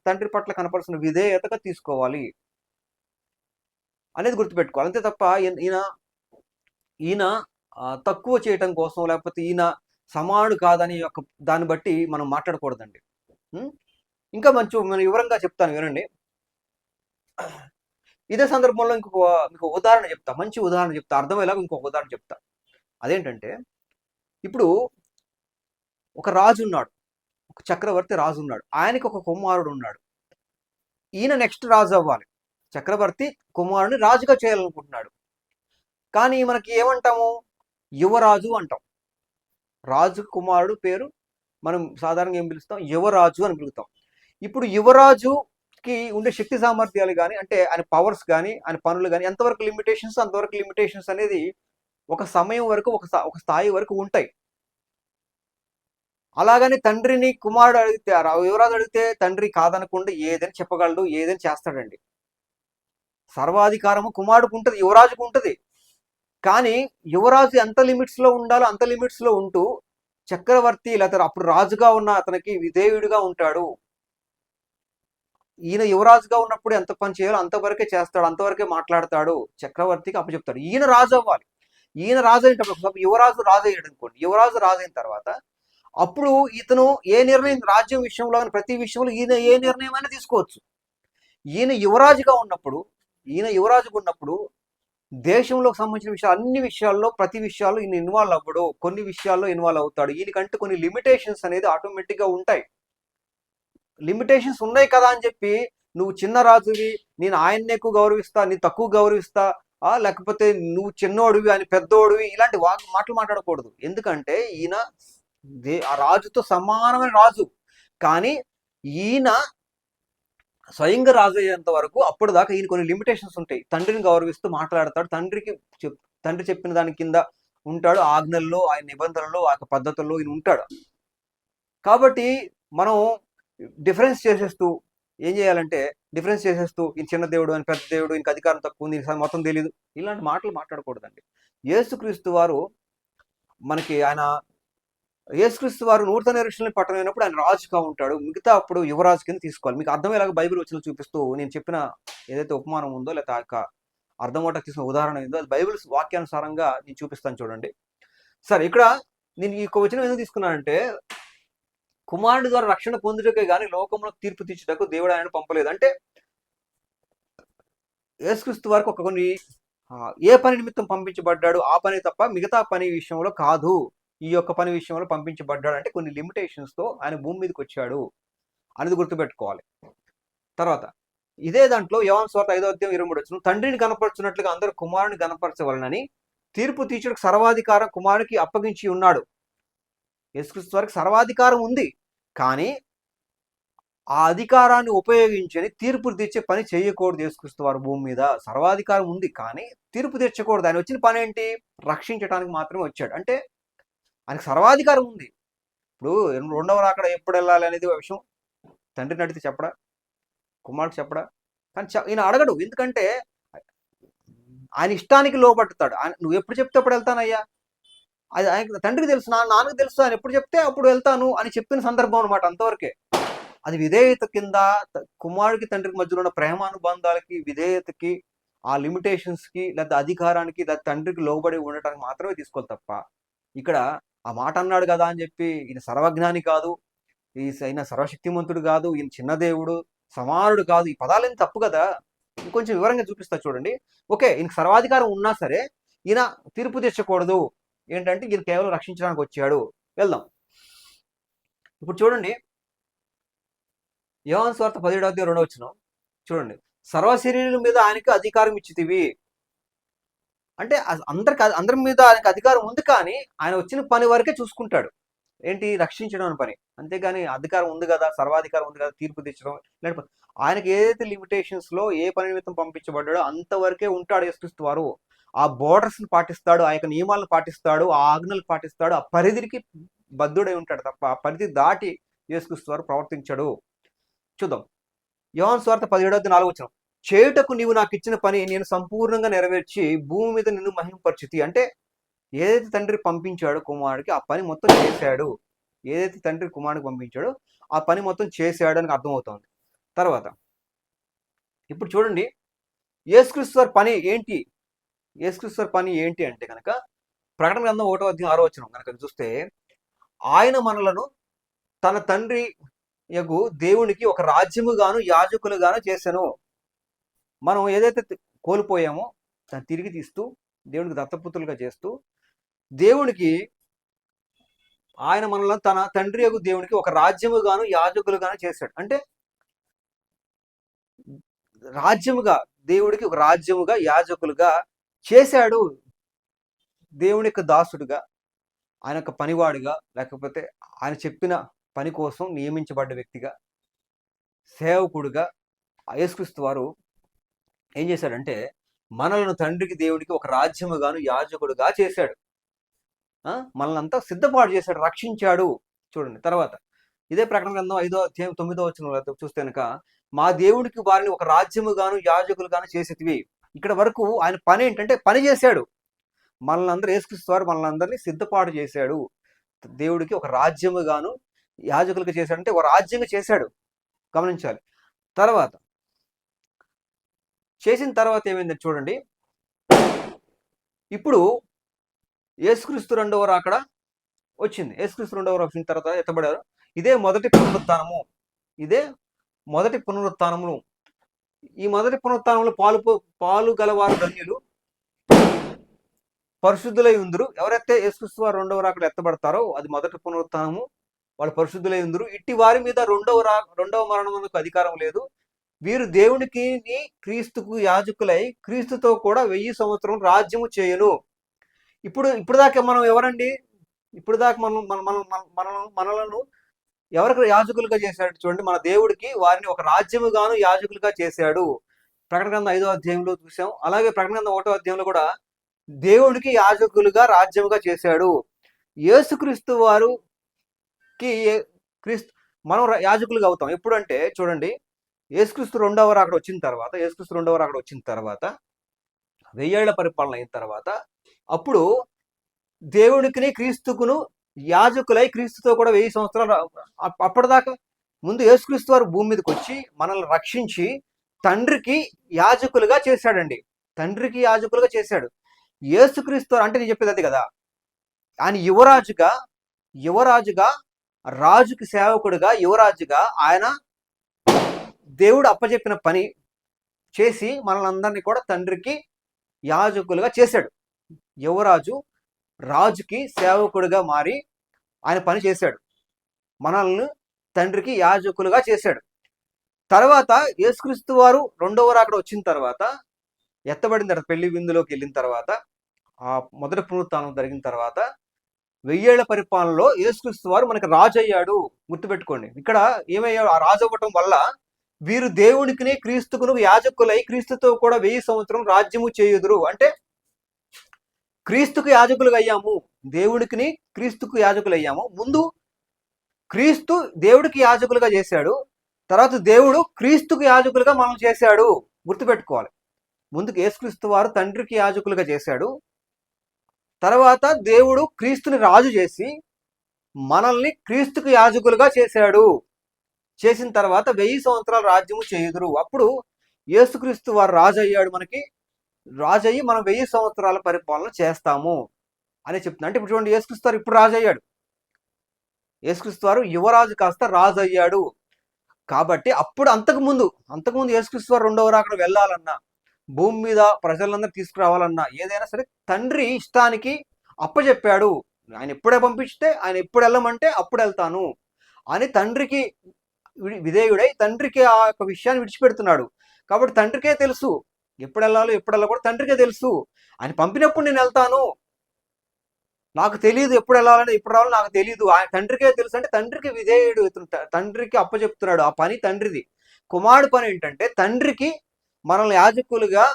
తండ్రి పట్ల కనపడుతున్న విధేయతగా తీసుకోవాలి అనేది గుర్తుపెట్టుకోవాలి. అంతే తప్ప ఈయన తక్కువ చేయటం కోసం, లేకపోతే ఈయన సమానుడు కాదని దాన్ని బట్టి మనం మాట్లాడకూడదండి. ఇంకా మన వివరంగా చెప్తాను, వినండి. ఇదే సందర్భంలో మీకు ఉదాహరణ చెప్తా, మంచి ఉదాహరణ చెప్తా, అర్థమయ్యేలాగా ఇంకొక ఉదాహరణ చెప్తా. అదేంటంటే, ఇప్పుడు ఒక రాజు ఉన్నాడు, ఒక చక్రవర్తి రాజు ఉన్నాడు, ఆయనకి ఒక కుమారుడు ఉన్నాడు. ఈయన నెక్స్ట్ రాజు అవ్వాలి, చక్రవర్తి కుమారుడిని రాజుగా చేయాలనుకుంటున్నాడు. కానీ మనకి ఏమంటాము, యువరాజు అంటాం. రాజు కుమారుడు పేరు మనం సాధారణంగా ఏం పిలుస్తాం, యువరాజు అని పిలుస్తాం. ఇప్పుడు యువరాజుకి ఉండే శక్తి సామర్థ్యాలు కానీ, అంటే ఆయన పవర్స్ కానీ, ఆయన పనులు కానీ ఎంతవరకు లిమిటేషన్స్, అంతవరకు లిమిటేషన్స్ అనేది ఒక సమయం వరకు, ఒక స్థాయి వరకు ఉంటాయి. అలాగని తండ్రిని కుమారుడు అడిగితే, యువరాజు అడిగితే తండ్రి కాదనకుండా ఏదైనా చెప్పగలడు, ఏదైనా చేస్తాడండి. సర్వాధికారము కుమారుడికి ఉంటుంది, యువరాజుకు ఉంటుంది. కానీ యువరాజు ఎంత లిమిట్స్ లో ఉండాలో అంత లిమిట్స్ లో ఉంటూ చక్రవర్తి లేదా అప్పుడు రాజుగా ఉన్న అతనికి విధేయుడిగా ఉంటాడు. ఈయన యువరాజుగా ఉన్నప్పుడు ఎంత పని చేయాలో అంతవరకే చేస్తాడు, అంతవరకే మాట్లాడతాడు, చక్రవర్తికి అప్పచెప్తాడు. ఈయన రాజు అవ్వాలి. ఈయన రాజు అయినప్పుడు యువరాజు రాజు అయ్యాడు అనుకోండి. యువరాజు రాజు అయిన తర్వాత అప్పుడు ఇతను ఏ నిర్ణయం, రాజ్యం విషయంలో ప్రతి విషయంలో ఈయన ఏ నిర్ణయం అయినా తీసుకోవచ్చు. ఈయన యువరాజుగా ఉన్నప్పుడు దేశంలోకి సంబంధించిన విషయాలు, అన్ని విషయాల్లో, ప్రతి విషయాల్లో ఈయన ఇన్వాల్వ్ అవ్వడు, కొన్ని విషయాల్లో ఇన్వాల్వ్ అవుతాడు. ఈయనకంటే కొన్ని లిమిటేషన్స్ అనేది ఆటోమేటిక్గా ఉంటాయి. లిమిటేషన్స్ ఉన్నాయి కదా అని చెప్పి నువ్వు చిన్న రాజువి, నేను ఆయన్ని ఎక్కువ గౌరవిస్తా, నేను తక్కువ గౌరవిస్తా, లేకపోతే నువ్వు చిన్నోడివి అని పెద్దోడివి, ఇలాంటి మాటలు మాట్లాడకూడదు. ఎందుకంటే ఈయన ఆ రాజుతో సమానమైన రాజు. కానీ ఈయన స్వయంగా రాజు అయ్యేంత వరకు అప్పుడు దాకా ఈయన కొన్ని లిమిటేషన్స్ ఉంటాయి. తండ్రిని గౌరవిస్తూ మాట్లాడతాడు, తండ్రి చెప్పిన దాని కింద ఉంటాడు, ఆజ్ఞల్లో, ఆయన నిబంధనల్లో, ఆ పద్ధతుల్లో ఈయన ఉంటాడు. కాబట్టి మనం డిఫరెన్స్ చేసేస్తూ ఏం చేయాలంటే, ఈయన చిన్న దేవుడు అని, పెద్ద దేవుడు, ఇంక అధికారం తక్కువ, దీనికి మొత్తం తెలియదు, ఇలాంటి మాటలు మాట్లాడకూడదండి. యేసుక్రీస్తు వారు మనకి ఆయన యేసుక్రీస్తు వారు నూతన యెరూషలేము పట్టణమైనప్పుడు ఆయన రాజుగా ఉంటాడు, మిగతా అప్పుడు యువరాజు కింద తీసుకోవాలి. మీకు అర్థమయ్యేలాగా బైబిల్ వచ్చిన చూపిస్తూ నేను చెప్పిన ఏదైతే ఉపమానం ఉందో లేకపోతే ఆ యొక్క అర్థమవటానికి తీసిన ఉదాహరణ ఏందో అది బైబిల్ వాక్యానుసారంగా నేను చూపిస్తాను చూడండి. సరే, ఇక్కడ నేను ఈ వచనం ఎందుకు తీసుకున్నానంటే, కుమారుడి ద్వారా రక్షణ పొందుటకే గాని లోకంలో తీర్పు తీర్చుటకు దేవుడు ఆయన పంపలేదు. అంటే యేసుక్రీస్తు వారికి ఒక కొన్ని ఏ పని నిమిత్తం పంపించబడ్డాడు ఆ పని తప్ప మిగతా పని విషయంలో కాదు. ఈ యొక్క పని విషయంలో పంపించబడ్డాడు అంటే కొన్ని లిమిటేషన్స్ తో ఆయన భూమి మీదకి వచ్చాడు అనేది గుర్తుపెట్టుకోవాలి. తర్వాత ఇదే దాంట్లో యోహాను సువార్త 5:23 తండ్రిని కనపరచున్నట్లుగా అందరూ కుమారుని కనపరచవలనని తీర్పు తీర్చుటకు సర్వాధికారం కుమారునికి అప్పగించి ఉన్నాడు. యేసుక్రీస్తు వారికి సర్వాధికారం ఉంది, కానీ ఆ అధికారాన్ని ఉపయోగించని తీర్పు తీర్చే పని చేయకూడదు. యేసుక్రీస్తు వారు భూమి మీద సర్వాధికారం ఉంది, కానీ తీర్పు తీర్చకూడదు. ఆయన వచ్చిన పని ఏంటి? రక్షించడానికి మాత్రమే వచ్చాడు. అంటే ఆయనకు సర్వాధికారం ఉంది. ఇప్పుడు రెండవ రాకడ ఎప్పుడు వెళ్ళాలి అనేది విషయం తండ్రిని అడిగితే చెప్పడా, కుమారుడు చెప్పడా? కానీ ఈయన అడగడు. ఎందుకంటే ఆయన ఇష్టానికి లోబట్టుతాడు. నువ్వు ఎప్పుడు చెప్తే అప్పుడు వెళ్తానయ్యా, అది ఆయన తండ్రికి తెలుసు, నాన్నకు తెలుసు, ఆయన ఎప్పుడు చెప్తే అప్పుడు వెళ్తాను అని చెప్పిన సందర్భం అనమాట, అంతవరకే. అది విధేయత కింద కుమారుడికి తండ్రికి మధ్యలో ఉన్న ప్రేమానుబంధాలకి, విధేయతకి, ఆ లిమిటేషన్స్కి, లేదా అధికారానికి, లేదా తండ్రికి లోబడి ఉండటానికి మాత్రమే తీసుకోవాలి తప్ప, ఇక్కడ ఆ మాట అన్నాడు కదా అని చెప్పి ఈయన సర్వజ్ఞాని కాదు, ఈయన సర్వశక్తిమంతుడు కాదు, ఈయన చిన్న దేవుడు, సమానుడు కాదు, ఈ పదాలేం తప్పు కదా. ఇంకొంచెం వివరంగా చూపిస్తా చూడండి. ఓకే, ఈయనకు సర్వాధికారం ఉన్నా సరే ఈయన తీర్పు తీర్చకూడదు. ఏంటంటే ఈయన కేవలం రక్షించడానికి వచ్చాడు. వెళ్దాం. ఇప్పుడు చూడండి, యోహాను సువార్త 17:2 చూడండి. సర్వశరీరుల మీద ఆయనకి అధికారం ఇచ్చితివి. అంటే అందరి మీద ఆయనకు అధికారం ఉంది, కానీ ఆయన వచ్చిన పని వరకే చూసుకుంటాడు. ఏంటి? రక్షించడం అని పని. అంతేగాని అధికారం ఉంది కదా, సర్వాధికారం ఉంది కదా, తీర్పు తెచ్చడం లేకపోతే ఆయనకి ఏదైతే లిమిటేషన్స్ లో ఏ పని నిమిత్తం పంపించబడ్డాడో అంతవరకే ఉంటాడు యేసుక్రీస్తు వారు. ఆ బోర్డర్స్ ని పాటిస్తాడు, ఆ యొక్క నియమాలను పాటిస్తాడు, ఆ ఆజ్ఞలు పాటిస్తాడు, ఆ పరిధికి బద్ధుడై ఉంటాడు తప్ప ఆ పరిధి దాటి యేసుక్రీస్తు వారు ప్రవర్తించాడు. చూద్దాం. యోహాను సువార్త 17:4 చేయుటకు నీవు నాకు ఇచ్చిన పని నేను సంపూర్ణంగా నెరవేర్చి భూమి మీద నిన్ను మహిమపరిచితి. అంటే ఏదైతే తండ్రి పంపించాడో కుమారుడికి ఆ పని మొత్తం చేశాడు. ఏదైతే తండ్రి కుమారుడికి పంపించాడో ఆ పని మొత్తం చేశాడు అని అర్థమవుతోంది. తర్వాత ఇప్పుడు చూడండి, యేసుక్రీస్తు వారి పని ఏంటి? యేసుక్రీస్తు వారి పని ఏంటి అంటే కనుక ప్రకటన గ్రంథం 1:6 కనుక చూస్తే, ఆయన మనలను తన తండ్రి యగు దేవునికి ఒక రాజ్యముగాను యాజకులుగాను చేశాను. మనం ఏదైతే కోల్పోయామో దాన్ని తిరిగి తీస్తూ దేవునికి దత్తపుత్రులుగా చేస్తూ దేవునికి ఆయన మనల్ని తన తండ్రి యగు దేవునికి ఒక రాజ్యముగాను యాజకులుగాను చేశాడు. అంటే రాజ్యముగా దేవుడికి ఒక రాజ్యముగా యాజకులుగా చేశాడు. దేవుని యొక్క దాసుడుగా, ఆయన యొక్క పనివాడిగా, లేకపోతే ఆయన చెప్పిన పని కోసం నియమించబడ్డ వ్యక్తిగా, సేవకుడుగా యేసుక్రీస్తు వారు ఏం చేశాడంటే మనలను తండ్రికి దేవుడికి ఒక రాజ్యముగాను యాజకుడుగా చేశాడు. మనల్ని అంతా సిద్ధపాటు చేశాడు, రక్షించాడు. చూడండి తర్వాత ఇదే ప్రకటన గ్రంథం 5:9 చూస్తే కనుక, మా దేవుడికి వారిని ఒక రాజ్యముగాను యాజకులుగాను చేసేటివి. ఇక్కడ వరకు ఆయన పని ఏంటంటే పని చేశాడు. మనల్ని అందరూ యేసుక్రీస్తు వారు మనల్ని అందరినీ సిద్ధపాటు చేశాడు. దేవుడికి ఒక రాజ్యముగాను యాజకులుగా చేశాడు, అంటే ఒక రాజ్యంగా చేశాడు. గమనించాలి. తర్వాత చేసిన తర్వాత ఏమైందని చూడండి. ఇప్పుడు యేసుక్రీస్తు రెండవ రాకడ వచ్చింది. యేసుక్రీస్తు రెండవ రాకడ వచ్చిన తర్వాత ఎత్తబడారు. ఇదే మొదటి పునరుత్థానము. ఈ మొదటి పునరుత్థానంలో పాలు గలవారు ధన్యులు, పరిశుద్ధులై ఉందురు. ఎవరైతే యేసుక్రీస్తు వారు రెండవ రాకడ ఎత్తబడతారో అది మొదటి పునరుత్థానము, వాళ్ళు పరిశుద్ధులై ఉందురు. ఇట్టి వారి మీద రెండవ మరణమునకు అధికారం లేదు. వీరు దేవునికి క్రీస్తుకు యాజకులై క్రీస్తుతో కూడా 1000 సంవత్సరం రాజ్యము చేయను. ఇప్పుడు దాకా మనం ఎవరండి? ఇప్పుడు దాకా మనలను ఎవరికి యాజకులుగా చేశాడు చూడండి. మన దేవుడికి వారిని ఒక రాజ్యముగాను యాజకులుగా చేశాడు. ప్రకటన గ్రంథం 5:0 చూసాం. అలాగే ప్రకటన గ్రంథం 1:0 కూడా దేవుడికి యాజకులుగా రాజ్యముగా చేశాడు. యేసుక్రీస్తు వారికి మనం యాజకులుగా అవుతాం. ఎప్పుడంటే చూడండి, యేసుక్రీస్తు రెండవ రాకడ వచ్చిన తర్వాత 1000 ఏళ్ల పరిపాలన అయిన తర్వాత అప్పుడు దేవుడికి క్రీస్తుకును యాజకులై క్రీస్తుతో కూడా 1000 సంవత్సరాలు అప్పటిదాకా ముందు యేసుక్రీస్తు వారు భూమి మీదకి వచ్చి మనల్ని రక్షించి తండ్రికి యాజకులుగా చేశాడండి. తండ్రికి యాజకులుగా చేశాడు. యేసుక్రీస్తు అంటే నేను చెప్పేది అది కదా. ఆయన యువరాజుగా రాజుకి సేవకుడుగా యువరాజుగా ఆయన దేవుడు అప్పచెప్పిన పని చేసి మనల్ని అందరినీ కూడా తండ్రికి యాజకులుగా చేశాడు. యువరాజు రాజుకి సేవకుడుగా మారి ఆయన పని చేశాడు. మనల్ని తండ్రికి యాజకులుగా చేశాడు. తర్వాత యేసుక్రీస్తు వారు రెండవ రాకడ వచ్చిన తర్వాత ఎత్తబడిన తర్వాత పెళ్లి విందులోకి వెళ్ళిన తర్వాత ఆ మొదటి పునరుత్థానం జరిగిన తర్వాత 1000 ఏళ్ల పరిపాలనలో యేసుక్రీస్తు వారు మనకి రాజు అయ్యాడు. గుర్తుపెట్టుకోండి. ఇక్కడ ఏమయ్యాడు? ఆ రాజు అవ్వటం వల్ల వీరు దేవునికి క్రీస్తుకును యాజకులై క్రీస్తుతో కూడా 1000 సంవత్సరం రాజ్యము చేయుదురు. అంటే క్రీస్తుకు యాజకులుగా అయ్యాము, దేవుడికి క్రీస్తుకు యాజకులు అయ్యాము. ముందు క్రీస్తు దేవుడికి యాజకులుగా చేశాడు, తర్వాత దేవుడు క్రీస్తుకు యాజకులుగా మనం చేశాడు. గుర్తుపెట్టుకోవాలి. ముందుకు యేసుక్రీస్తు వారు తండ్రికి యాజకులుగా చేశాడు, తర్వాత దేవుడు క్రీస్తుని రాజు చేసి మనల్ని క్రీస్తుకు యాజకులుగా చేశాడు. చేసిన తర్వాత 1000 సంవత్సరాల రాజ్యము చేయుదురు. అప్పుడు యేసుక్రీస్తు వారు రాజు అయ్యాడు, మనకి రాజు అయ్యి మనం 1000 సంవత్సరాల పరిపాలన చేస్తాము అని చెప్తున్నా. అంటే ఇప్పుడు చూడండి, యేసుక్రీస్తు వారు ఇప్పుడు రాజు అయ్యాడు. యేసుక్రీస్తు వారు యువరాజు కాస్త రాజు అయ్యాడు. కాబట్టి అప్పుడు అంతకుముందు యేసుక్రీస్తు వారు రెండవ రాకడ వెళ్ళాలన్నా, భూమి మీద ప్రజలందరూ తీసుకురావాలన్నా, ఏదైనా సరే తండ్రి ఇష్టానికి అప్పచెప్పాడు. ఆయన ఎప్పుడే పంపిస్తే, ఆయన ఎప్పుడు వెళ్ళమంటే అప్పుడు వెళ్తాను అని తండ్రికి విధేయుడై తండ్రికి ఆ యొక్క విషయాన్ని విడిచిపెడుతున్నాడు. కాబట్టి తండ్రికే తెలుసు ఎప్పుడు వెళ్ళాలో ఎప్పుడు వెళ్ళకూడదు, తండ్రికే తెలుసు. ఆయన పంపినప్పుడు నేను వెళ్తాను, నాకు తెలియదు ఎప్పుడు వెళ్ళాలని ఎప్పుడు రావాలో నాకు తెలియదు, ఆయన తండ్రికే తెలుసు. అంటే తండ్రికి విధేయుడు, తండ్రికి అప్పచెప్తున్నాడు. ఆ పని తండ్రిది. కుమారుడు పని ఏంటంటే తండ్రికి మనల్ని యాజకులుగా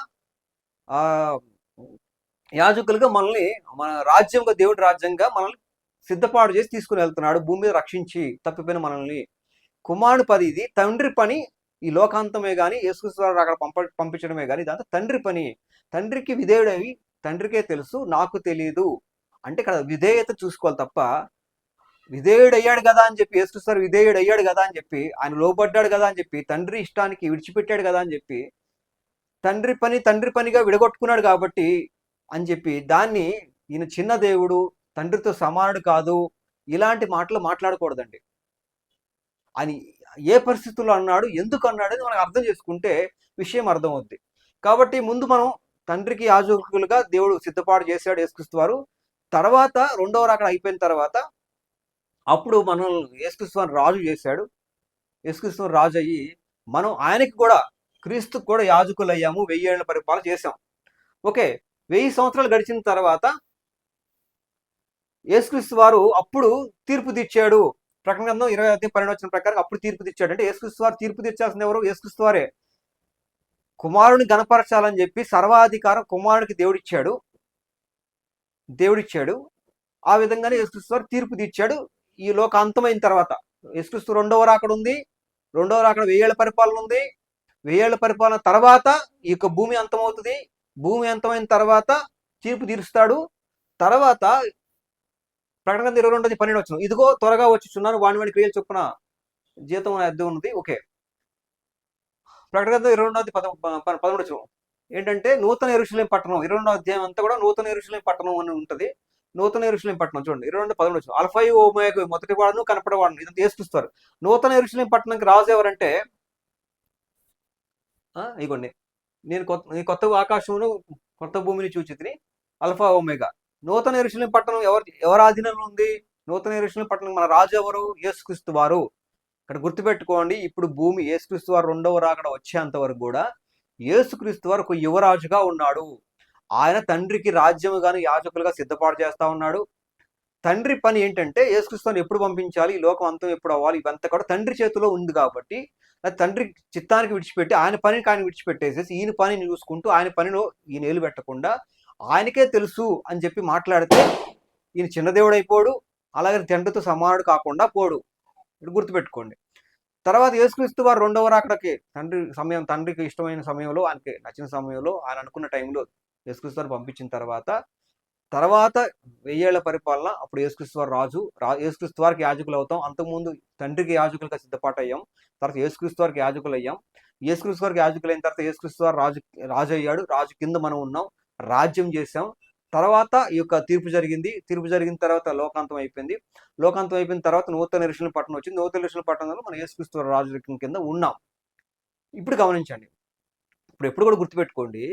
మనల్ని మన రాజ్యంగా, దేవుడి రాజ్యంగా మనల్ని సిద్ధపాటు చేసి తీసుకుని వెళ్తున్నాడు, భూమి మీద రక్షించి తప్పిపోయిన మనల్ని. కుమారుడు పని ఇది. తండ్రి పని ఈ లోకాంతమే కానీ యేసుక్రీస్తు వారు అక్కడ పంపించడమే కానీ ఇదంతా తండ్రి పని. తండ్రికి విధేయుడవి తండ్రికే తెలుసు, నాకు తెలియదు. అంటే ఇక్కడ విధేయత చూసుకోవాలి తప్ప, విధేయుడు అయ్యాడు కదా అని చెప్పి, యేసుక్రీస్తు వారు విధేయుడు అయ్యాడు కదా అని చెప్పి, ఆయన లోబడ్డాడు కదా అని చెప్పి, తండ్రి ఇష్టానికి విడిచిపెట్టాడు కదా అని చెప్పి, తండ్రి పనిగా విడగొట్టుకున్నాడు కాబట్టి అని చెప్పి దాన్ని ఈయన చిన్న దేవుడు, తండ్రితో సమానుడు కాదు, ఇలాంటి మాటలు మాట్లాడకూడదండి. అని ఏ పరిస్థితుల్లో అన్నాడు, ఎందుకు అన్నాడు అని మనం అర్థం చేసుకుంటే విషయం అర్థమవుద్ది. కాబట్టి ముందు మనం తండ్రికి యాజకులుగా దేవుడు సిద్ధపాటు చేశాడు యేసుక్రీస్తు వారు. తర్వాత రెండవ రాకడ అయిపోయిన తర్వాత అప్పుడు మనం యేసుక్రీస్తు వారు రాజు చేశాడు. యేసుక్రీస్తు వారు రాజు అయ్యి మనం ఆయనకి కూడా, క్రీస్తుకు కూడా యాజకులు అయ్యాము, 1000 ఏళ్ల పరిపాలన చేశాం. ఓకే, 1000 సంవత్సరాలు గడిచిన తర్వాత యేసుక్రీస్తు వారు అప్పుడు తీర్పు తీర్చాడు. ప్రకటన గ్రంథం 20:12 ప్రకారం అప్పుడు తీర్పు తీర్చాడు. అంటే యేసుక్రీస్తు వారు తీర్పు తీర్చాల్సింది ఎవరు? యేసుక్రీస్తు వారే. కుమారుని గణపరచాలని చెప్పి సర్వాధికారం కుమారుడికి దేవుడిచ్చాడు. ఆ విధంగానే యేసుక్రీస్తు వారు తీర్పు తీర్చాడు. ఈ లోక అంతమైన తర్వాత యేసుక్రీస్తు రెండవ రాకడ ఉంది. రెండవ రాకడ 1000 ఏళ్ల పరిపాలన ఉంది. 1000 ఏళ్ల పరిపాలన తర్వాత ఈ యొక్క భూమి అంతమవుతుంది. భూమి అంతమైన తర్వాత తీర్పు తీరుస్తాడు. తర్వాత ప్రకటన 22:12 ఇదిగో త్వరగా వచ్చుచున్నాను, వాని క్రియలు చొప్పున జీతం అద్దె ఉన్నది. ఓకే, ప్రకటన 22:13 ఏంటంటే నూతన యెరూషలేము పట్టణం. 22వ అధ్యాయం అంతా కూడా నూతన యెరూషలేము పట్టణం అని ఉంటుంది. నూతన యెరూషలేము పట్టణం చూడండి, 22:13 అల్ఫాయు ఓమేగా, మొదటి వాడును కనపడవాడును, ఇదంతా యేసుక్రీస్తు. నూతన యెరూషలేము పట్టణంకి రాజు ఎవరంటే, ఇగోండి నేను కొత్త ఆకాశమును కొత్త భూమిని చూచితిని, అల్ఫా ఓమేగా. నూతన యెరూషలేము పట్టణం ఎవరి ఆధీనంలో ఉంది? నూతన యెరూషలేము పట్టణం మన రాజు ఎవరు? యేసుక్రీస్తు వారు. ఇక్కడ గుర్తుపెట్టుకోండి, ఇప్పుడు భూమి యేసుక్రీస్తు వారు రెండవ రాకడ వచ్చేంత వరకు కూడా యేసుక్రీస్తు వారు ఒక యువరాజుగా ఉన్నాడు. ఆయన తండ్రికి రాజ్యము గాని యాజకులుగా సిద్ధపాటు చేస్తా ఉన్నాడు. తండ్రి పని ఏంటంటే యేసుక్రీస్తుని ఎప్పుడు పంపించాలి, ఈ లోకం అంతం ఎప్పుడు అవ్వాలి, ఇవంతా కూడా తండ్రి చేతిలో ఉంది. కాబట్టి తండ్రి చిత్తానికి విడిచిపెట్టి ఆయన పనికి ఆయన విడిచిపెట్టేసేసి ఈయన పనిని చూసుకుంటూ ఆయన పనిలో ఈయన ఏలు పెట్టకుండా ఆయనకే తెలుసు అని చెప్పి మాట్లాడితే ఈయన చిన్న దేవుడు అయిపోడు, అలాగే తండ్రితో సమానుడు కాకుండా పోడు. ఇది గుర్తుపెట్టుకోండి. తర్వాత యేసుక్రీస్తు వారు రెండవ రాకడకి తండ్రికి ఇష్టమైన సమయంలో, ఆయనకి నచ్చిన సమయంలో, ఆయన అనుకున్న టైంలో యేసుక్రీస్తు వారు పంపించిన తర్వాత తర్వాత 1000 ఏళ్ల పరిపాలన, అప్పుడు యేసుక్రీస్తు వారు రాజు, యేసుక్రీస్తు వారికి యాజకులు అవుతాం. అంతకుముందు తండ్రికి యాజకులుగా సిద్ధపాటయ్యాం. తర్వాత యేసుక్రీస్తు వారికి యాజకులు అయ్యాం. యేసుక్రీస్తు వారికి యాజకులైన తర్వాత యేసుక్రీస్తు వారు రాజు అయ్యాడు. రాజు కింద మనం ఉన్నాం, రాజ్యం చేశాం. తర్వాత ఈ యొక్క తీర్పు జరిగింది. తీర్పు జరిగిన తర్వాత లోకాంతం అయిపోయింది. లోకాంతం అయిపోయిన తర్వాత నూతన యెరూషలేము పట్టణం వచ్చింది. నూతన యెరూషలేము పట్టణంలో మనం యేసుక్రీస్తు వారి రాజు కింద ఉన్నాం. ఇప్పుడు గమనించండి, ఎప్పుడు కూడా గుర్తుపెట్టుకోండి,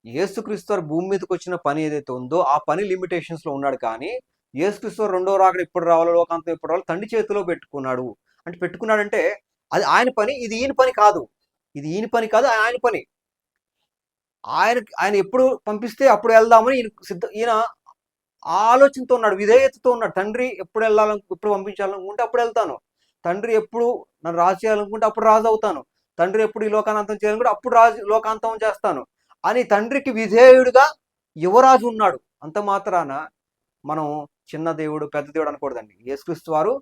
యేసుక్రీస్తు వారు భూమి మీదకి వచ్చిన పని ఏదైతే ఉందో ఆ పని లిమిటేషన్స్ లో ఉన్నాడు. కానీ యేసుక్రీస్తు వారు రెండో రాకడ ఎప్పుడు రావాలో, లోకాంతం ఎప్పుడు రావాలో తండ్రి చేతిలో పెట్టుకున్నాడు. అంటే పెట్టుకున్నాడంటే అది ఆయన పని, ఇది ఈయన పని కాదు. ఇది ఈయన పని కాదు, ఆయన పని. ఆయన ఎప్పుడు పంపిస్తే అప్పుడు వెళ్దామని ఈయన ఆలోచనతో ఉన్నాడు, విధేయతతో ఉన్నాడు. తండ్రి ఎప్పుడు ఎప్పుడు పంపించాలనుకుంటే అప్పుడు వెళ్తాను. తండ్రి ఎప్పుడు నన్ను రాజు చేయాలనుకుంటే అప్పుడు రాజు అవుతాను. తండ్రి ఎప్పుడు ఈ లోకానంతం చేయాలనుకుంటే అప్పుడు లోకాంతం చేస్తాను అని తండ్రికి విధేయుడిగా యువరాజు ఉన్నాడు. అంత మాత్రాన మనం చిన్న దేవుడు పెద్ద దేవుడు అనకూడదండి. యేసుక్రీస్తు వారు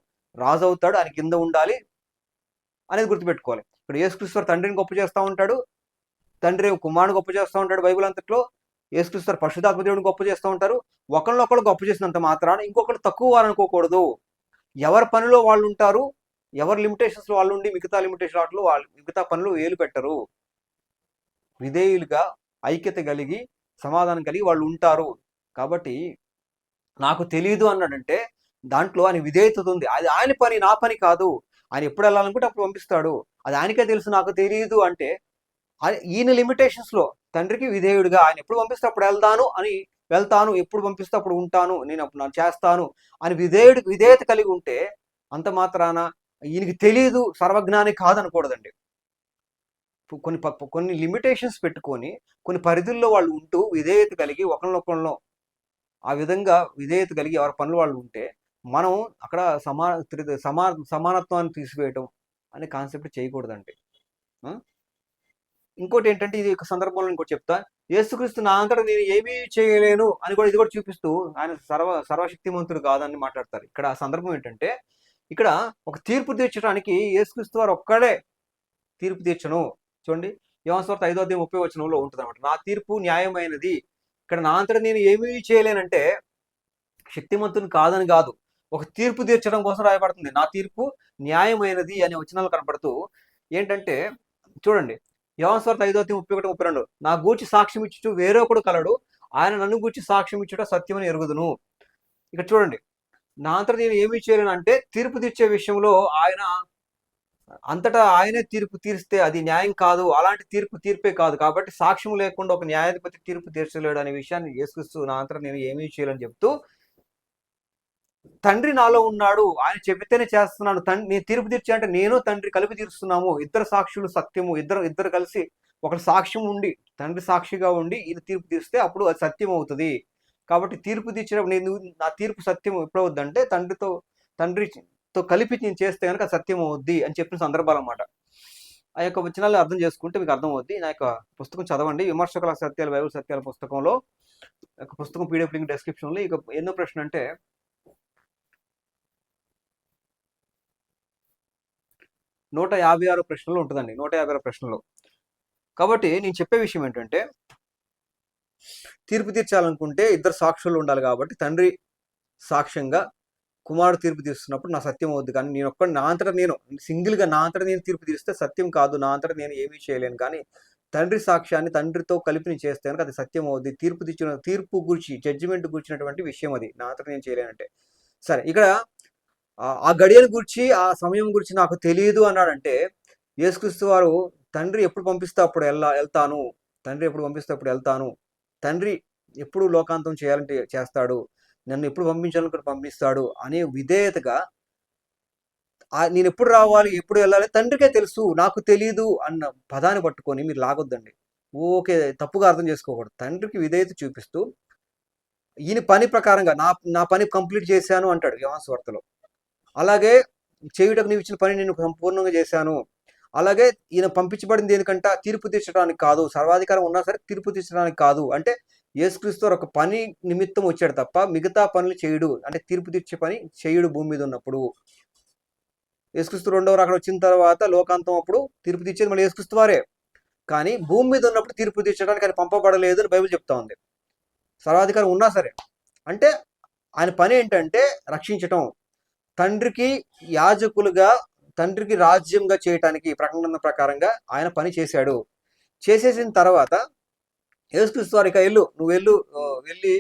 రాజు అవుతాడు, ఆయన కింద ఉండాలి అనేది గుర్తుపెట్టుకోవాలి. ఇప్పుడు యేసుక్రీస్తు వారు తండ్రిని గొప్ప చేస్తూ ఉంటాడు, తండ్రి కుమారుని గొప్ప చేస్తూ ఉంటాడు. బైబిల్ అంతట్లో యేసుక్రీస్తు వారు పరిశుద్ధాత్మ దేవుడిని గొప్ప చేస్తూ ఉంటారు. ఒకళ్ళొకళ్ళు గొప్ప చేసినంత మాత్రాన ఇంకొకరు తక్కువ వారు అనుకోకూడదు. ఎవరి పనిలో వాళ్ళు ఉంటారు, ఎవరి లిమిటేషన్స్ వాళ్ళు ఉండి మిగతా లిమిటేషన్ వాటిలో వాళ్ళు మిగతా పనులు వేలు పెట్టరు. విధేయులుగా ఐక్యత కలిగి సమాధానం కలిగి వాళ్ళు ఉంటారు. కాబట్టి నాకు తెలియదు అన్నాడంటే దాంట్లో ఆయన విధేయత ఉంది. అది ఆయన పని, నా పని కాదు. ఆయన ఎప్పుడు వెళ్ళాలనుకుంటే అప్పుడు పంపిస్తాడు. అది ఆయనకే తెలుసు, నాకు తెలియదు అంటే ఈయన లిమిటేషన్స్ లో తండ్రికి విధేయుడిగా ఆయన ఎప్పుడు పంపిస్తే అప్పుడు వెళ్తాను, ఎప్పుడు పంపిస్తే అప్పుడు ఉంటాను, నేను అప్పుడు చేస్తాను అని విధేయత కలిగి ఉంటే అంత మాత్రాన ఈయనకి తెలియదు, సర్వజ్ఞాని కాదనకూడదండి. కొన్ని లిమిటేషన్స్ పెట్టుకొని కొన్ని పరిధుల్లో వాళ్ళు ఉంటూ విధేయత కలిగి ఒకరినొకరిలో ఆ విధంగా విధేయత కలిగి ఎవరి పనులు వాళ్ళు ఉంటే మనం అక్కడ సమానత్వాన్ని తీసివేయటం అనే కాన్సెప్ట్ చేయకూడదండి. ఇంకోటి ఏంటంటే, ఇది ఒక సందర్భంలో ఇంకోటి చెప్తా. యేసుక్రీస్తు నా అంతటా నేను ఏమీ చేయలేను అని కూడా ఇది కూడా చూపిస్తూ ఆయన సర్వశక్తిమంతుడు కాదని మాట్లాడతారు. ఇక్కడ ఆ సందర్భం ఏంటంటే, ఇక్కడ ఒక తీర్పు తీర్చడానికి యేసుక్రీస్తు వారు ఒక్కడే తీర్పు తీర్చను. చూడండి, యోహాను సువార్త 5:30 ఉంటుంది అనమాట. నా తీర్పు న్యాయమైనది. ఇక్కడ నా అంతటా నేను ఏమీ చేయలేనంటే శక్తిమంతుని కాదని కాదు, ఒక తీర్పు తీర్చడం కోసం రాయబడుతుంది. నా తీర్పు న్యాయమైనది అనే వచనాలు కనపడుతూ ఏంటంటే, చూడండి, యోహాను సువార్త 5:31-32 నా గూర్చి సాక్ష్యం ఇచ్చుచు వేరొకడు కలడు, ఆయన నన్ను గూర్చి సాక్ష్యం ఇచ్చుట సత్యమని ఎరుగుదును. ఇక్కడ చూడండి, నా అంతటా నేను ఏమీ చేయలేను అంటే తీర్పు తీర్చే విషయంలో ఆయన అంతటా ఆయనే తీర్పు తీరిస్తే అది న్యాయం కాదు, అలాంటి తీర్పే కాదు. కాబట్టి సాక్ష్యం లేకుండా ఒక న్యాయాధిపతి తీర్పు తీర్చలేడు అనే విషయాన్ని యేసుక్రీస్తు నా అంతటా నేను ఏమీ చేయాలని చెప్తూ తండ్రి నాలో ఉన్నాడు, ఆయన చెబితేనే చేస్తున్నాను. నేను తీర్పు తీర్చి అంటే నేను తండ్రి కలిపి తీరుస్తున్నాము. ఇద్దరు సాక్షులు సత్యము, ఇద్దరు కలిసి ఒక సాక్ష్యం ఉండి తండ్రి సాక్షిగా ఉండి ఈయన తీర్పు తీస్తే అప్పుడు అది సత్యం అవుతుంది. కాబట్టి తీర్పు తీర్చినప్పుడు నా తీర్పు సత్యం ఎప్పుడవుద్దంటే తండ్రితో కలిపి నేను చేస్తే కనుక సత్యం అవుద్ది అని చెప్పిన సందర్భాలు అన్నమాట. ఆ యొక్క వచనాలు అర్థం చేసుకుంటే మీకు అర్థం అవుద్ది. నా యొక్క పుస్తకం చదవండి, విమర్శకుల సత్యాలు, బైబిల్ సత్యాల పుస్తకంలో పుస్తకం పీడిఎఫ్ లింక్ డిస్క్రిప్షన్లో. ఇక ఎన్నో ప్రశ్న అంటే 156 ప్రశ్నలు ఉంటుందండి. 156 ప్రశ్నలు. కాబట్టి నేను చెప్పే విషయం ఏంటంటే, తీర్పు తీర్చాలనుకుంటే ఇద్దరు సాక్షులు ఉండాలి. కాబట్టి తండ్రి సాక్ష్యంగా కుమారుడు తీర్పు తీస్తున్నప్పుడు నా సత్యం అవుద్ది. కానీ నేను ఒక్కడి నా అంతటా నేను సింగిల్గా నా అంతటా నేను తీర్పు తీస్తే సత్యం కాదు, నా అంతటా నేను ఏమీ చేయలేను. కానీ తండ్రి సాక్ష్యాన్ని తండ్రితో కలిపి నేను చేస్తే కనుక అది సత్యం అవుద్ది. తీర్పు గురించి, జడ్జిమెంట్ గురించినటువంటి విషయం అది. నా అంతటా నేను చేయలేనంటే సరే. ఇక్కడ ఆ గడియను గురించి, ఆ సమయం గురించి నాకు తెలియదు అన్నాడంటే యేసుక్రీస్తు వారు తండ్రి ఎప్పుడు పంపిస్తే అప్పుడు వెళ్తాను, తండ్రి ఎప్పుడు పంపిస్తే అప్పుడు వెళ్తాను, తండ్రి ఎప్పుడు లోకాంతం చేయాలంటే చేస్తాడు, నన్ను ఎప్పుడు పంపించాలనుకుంటే పంపిస్తాడు అనే విధేయతగా నేను ఎప్పుడు రావాలి, ఎప్పుడు వెళ్ళాలి తండ్రికే తెలుసు, నాకు తెలియదు అన్న పదాన్ని పట్టుకొని మీరు లాగొద్దండి. ఓకే, తప్పుగా అర్థం చేసుకోకూడదు. తండ్రికి విధేయత చూపిస్తూ ఈయన పని ప్రకారంగా నా పని కంప్లీట్ చేశాను అంటాడు యోహాను సువార్తలో. అలాగే చేయుటకు నీవు ఇచ్చిన పని నేను సంపూర్ణంగా చేశాను. అలాగే ఈయన పంపించబడింది దేనికంటే తీర్పు తీర్చడానికి కాదు, సర్వాధికారం ఉన్నా సరే తీర్పు తీర్చడానికి కాదు. అంటే యేసుక్రీస్తు ఒక పని నిమిత్తం వచ్చాడు తప్ప మిగతా పనులు చేయుడు, అంటే తీర్పు తీర్చే పని చేయుడు భూమి మీద ఉన్నప్పుడు. యేసుక్రీస్తు రెండవ రాకడ వచ్చిన తర్వాత లోకాంతం అప్పుడు తీర్పు తీర్చేది మళ్ళీ యేసుక్రీస్తు వారే. కానీ భూమి మీద ఉన్నప్పుడు తీర్పు తీర్చడానికి ఆయన పంపబడలేదు అని బైబిల్ చెప్తా ఉంది. సర్వాధికారం ఉన్నా సరే. అంటే ఆయన పని ఏంటంటే రక్షించటం. తండ్రికి యాజకులుగా, తండ్రికి రాజ్యంగా చేయటానికి ప్రకటన ప్రకారంగా ఆయన పని చేశాడు. చేసేసిన తర్వాత యేసుక్రీస్తు వారు ఇక నువ్వు వెళ్ళి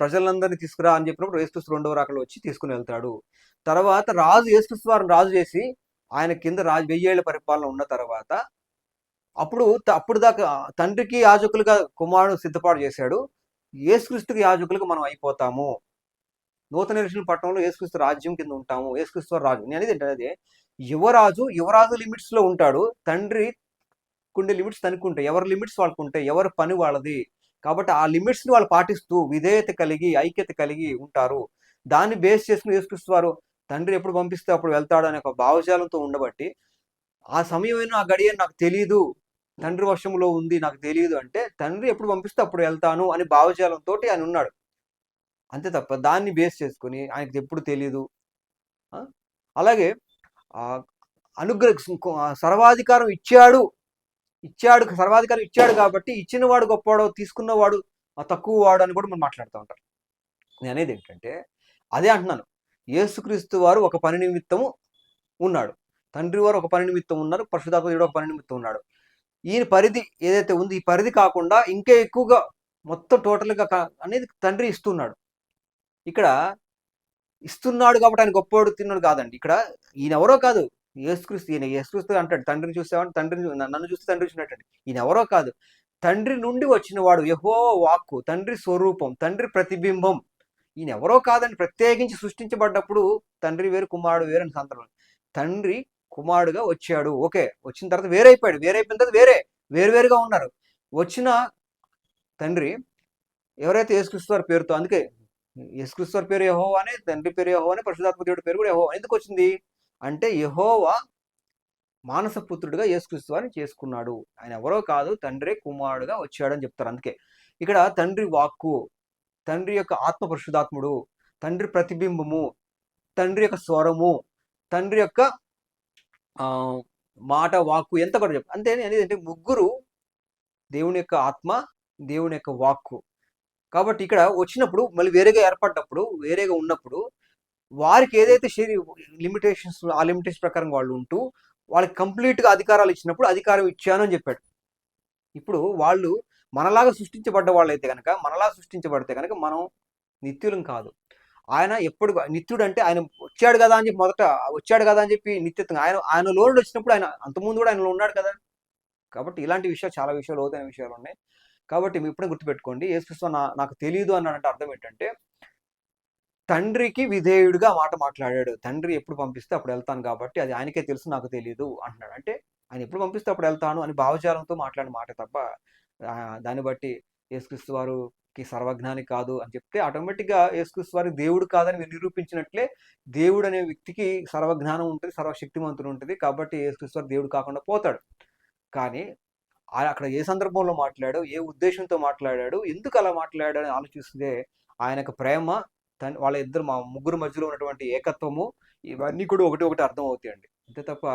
ప్రజలందరినీ తీసుకురా అని చెప్పినప్పుడు యేసుక్రీస్తు రెండవ రాకలో వచ్చి తీసుకుని వెళ్తాడు. తర్వాత యేసుక్రీస్తు వారిని రాజు చేసి ఆయన కింద 1000 ఏళ్ల పరిపాలన ఉన్న తర్వాత అప్పుడు దాకా తండ్రికి యాజకులుగా కుమారుడు సిద్ధపాటు చేశాడు. యేసుక్రీస్తుకి యాజకులుగా మనం అయిపోతాము. నూతన యెరూషలేము పట్టణంలో యేసుక్రీస్తు రాజ్యం కింద ఉంటాము. యేసుక్రీస్తు వారు రాజు. నేను అనేది ఏంటంటే యువరాజు లిమిట్స్ లో ఉంటాడు. తండ్రి కొన్ని లిమిట్స్ తనకు ఉంటాయి. ఎవరి లిమిట్స్ వాళ్ళకు ఉంటాయి. ఎవరి పని వాళ్ళది. కాబట్టి ఆ లిమిట్స్ ని వాళ్ళు పాటిస్తూ విధేయత కలిగి ఐక్యత కలిగి ఉంటారు. దాన్ని బేస్ చేసుకుని యేసుక్రీస్తు వారు తండ్రి ఎప్పుడు పంపిస్తే అప్పుడు వెళ్తాడు అనే ఒక భావజాలంతో ఉండబట్టి ఆ సమయమైనా ఆ గడియ నాకు తెలియదు, తండ్రి వశంలో ఉంది నాకు తెలియదు అంటే తండ్రి ఎప్పుడు పంపిస్తే అప్పుడు వెళ్తాను అని భావజాలంతో ఆయన ఉన్నాడు. అంతే తప్ప దాన్ని బేస్ చేసుకుని ఆయనకి ఎప్పుడు తెలియదు. అలాగే సర్వాధికారం ఇచ్చాడు సర్వాధికారం ఇచ్చాడు కాబట్టి ఇచ్చిన వాడు గొప్పవాడు, తీసుకున్నవాడు తక్కువ వాడు అని కూడా మనం మాట్లాడుతూ ఉంటారు. నేను అనేది ఏంటంటే అదే అంటున్నాను. యేసుక్రీస్తు వారు ఒక పని నిమిత్తము ఉన్నాడు, తండ్రి వారు ఒక పని నిమిత్తం ఉన్నారు, పరిశుద్ధాత్మ దేవుడు ఒక పని నిమిత్తం ఉన్నాడు. ఈయన పరిధి ఏదైతే ఉంది ఈ పరిధి కాకుండా ఇంకా ఎక్కువగా మొత్తం టోటల్గా అనేది తండ్రి ఇస్తున్నాడు. ఇక్కడ ఇస్తున్నాడు కాబట్టి ఆయన గొప్పవాడు తిన్నాడు కాదండి. ఇక్కడ ఈయన ఎవరో కాదు, యేసుక్రీస్తు అంటాడు తండ్రిని చూసేవాడు, నన్ను చూస్తే తండ్రి చూసినట్టు. ఈయన ఎవరో కాదు, తండ్రి నుండి వచ్చిన వాడు, యెహోవా వాక్కు, తండ్రి స్వరూపం, తండ్రి ప్రతిబింబం. ఈయన ఎవరో కాదని ప్రత్యేకించి సృష్టించబడ్డప్పుడు తండ్రి వేరు కుమారుడు వేరు అని సందర్భం. తండ్రి కుమారుడుగా వచ్చాడు. ఓకే, వచ్చిన తర్వాత వేరైపోయిన తర్వాత వేరువేరుగా ఉన్నారు. వచ్చిన తండ్రి ఎవరైతే యేసుక్రీస్తు వారి పేరుతో, అందుకే యేసుక్రీస్తు వారి పేరు యెహోవా అనే, తండ్రి పేరు యెహోవా అనే, పరిశుద్ధాత్మ దేవుడి పేరు కూడా యెహోవా. ఎందుకు వచ్చింది అంటే యెహోవా మానసపుత్రుడిగా యేసుక్రీస్తు వారిని చేసుకున్నాడు. ఆయన ఎవరో కాదు, తండ్రి కుమారుడుగా వచ్చాడని చెప్తారు. అందుకే ఇక్కడ తండ్రి వాక్కు, తండ్రి యొక్క ఆత్మ పరిశుద్ధాత్ముడు, తండ్రి ప్రతిబింబము, తండ్రి యొక్క స్వరము, తండ్రి యొక్క మాట వాక్కు ఎంత కూడా చెప్పు. అంతే అనేది ముగ్గురు దేవుని యొక్క ఆత్మ, దేవుని యొక్క వాక్కు. కాబట్టి ఇక్కడ వచ్చినప్పుడు మళ్ళీ వేరేగా ఏర్పడ్డప్పుడు, వేరేగా ఉన్నప్పుడు వారికి ఏదైతే లిమిటేషన్స్, ఆ లిమిటేషన్ ప్రకారం వాళ్ళు ఉంటూ వాళ్ళకి కంప్లీట్గా అధికారాలు ఇచ్చినప్పుడు అధికారం ఇచ్చాను అని చెప్పాడు. ఇప్పుడు వాళ్ళు మనలాగా సృష్టించబడ్డ వాళ్ళైతే కనుక, మనలా సృష్టించబడితే కనుక మనం నిత్యులం కాదు. ఆయన ఎప్పుడు నిత్యుడు అంటే ఆయన వచ్చాడు కదా అని చెప్పి వచ్చాడు కదా అని చెప్పి నిత్యత్వం ఆయన లోనుడు వచ్చినప్పుడు ఆయన అంతకుముందు కూడా ఆయనలో ఉన్నాడు కదా. కాబట్టి ఇలాంటి విషయాలు చాలా విషయాలు, లోతైన విషయాలు ఉన్నాయి. కాబట్టి మీరు ఇప్పుడే గుర్తుపెట్టుకోండి, యేసుక్రీస్తు నాకు తెలియదు అన్నాడంటే అర్థం ఏంటంటే తండ్రికి విధేయుడిగా మాట మాట్లాడాడు. తండ్రి ఎప్పుడు పంపిస్తే అప్పుడు వెళ్తాను కాబట్టి అది ఆయనకే తెలుసు, నాకు తెలియదు అంటున్నాడు. అంటే ఆయన ఎప్పుడు పంపిస్తే అప్పుడు వెళ్తాను అని భావజాలంతో మాట్లాడిన మాట తప్ప దాన్ని బట్టి యేసుక్రీస్తు వారికి సర్వజ్ఞాని కాదు అని చెప్తే ఆటోమేటిక్గా యేసుక్రీస్తు వారికి దేవుడు కాదని మీరు నిరూపించినట్లే. దేవుడు అనే వ్యక్తికి సర్వజ్ఞానం ఉంటుంది, సర్వశక్తిమంతుడు ఉంటుంది. కాబట్టి యేసుక్రీస్తు వారు దేవుడు కాకుండా పోతాడు. కానీ అక్కడ ఏ సందర్భంలో మాట్లాడాడు, ఏ ఉద్దేశంతో మాట్లాడాడు, ఎందుకు అలా మాట్లాడాడు అని ఆలోచిస్తే ఆయన యొక్క ప్రేమ, వాళ్ళ ఇద్దరు ముగ్గురు మధ్యలో ఉన్నటువంటి ఏకత్వము, ఇవన్నీ కూడా ఒకటి అర్థం అవుతాయండి. అంతే తప్ప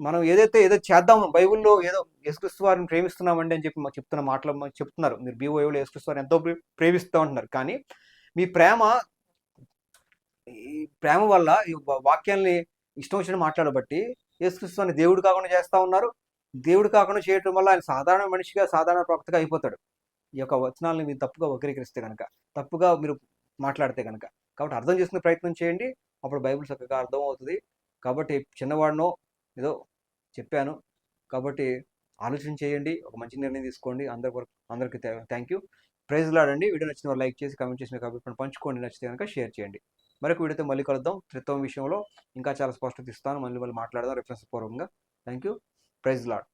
మనం ఏదో చేద్దాం, బైబుల్లో ఏదో యేసుక్రీస్తు వారిని ప్రేమిస్తున్నామండి అని చెప్పి చెప్తున్న మాటలు చెప్తున్నారు. మీరు బైబిల్లో యేసుక్రీస్తు వారిని ఎంతో ప్రేమిస్తూ ఉంటున్నారు. కానీ మీ ఈ ప్రేమ వల్ల ఈ వాక్యాల్ని ఇష్టం వచ్చిన మాట్లాడబట్టి యేసుక్రీస్తు వారిని దేవుడు కాకుండా చేస్తూ ఉన్నారు. దేవుడు కాకుండా చేయటం వల్ల ఆయన సాధారణ మనిషిగా, సాధారణ ప్రవక్తగా అయిపోతాడు. ఈ యొక్క వచనాలని మీరు తప్పుగా వక్రీకరిస్తే కనుక, తప్పుగా మీరు మాట్లాడితే కనుక. కాబట్టి అర్థం చేసుకునే ప్రయత్నం చేయండి, అప్పుడు బైబిల్ చక్కగా అర్థం అవుతుంది. కాబట్టి చిన్నవాడినో ఏదో చెప్పాను కాబట్టి ఆలోచన చేయండి, ఒక మంచి నిర్ణయం తీసుకోండి. అందరికీ థ్యాంక్ యూ. ప్రైజ్ లార్డ్ అండి. వీడియో నచ్చిన వారు లైక్ చేసి, కామెంట్ చేసిన కాబట్టి పంచుకోండి, నచ్చితే కనుక షేర్ చేయండి. మరొక వీడియోతో మళ్ళీ కలుద్దాం. త్రిత్వం విషయంలో ఇంకా చాలా స్పష్టత ఇస్తాను, మళ్ళీ మాట్లాడదాం రెఫరెన్స్ పూర్వకంగా. Thank you. Praise lord.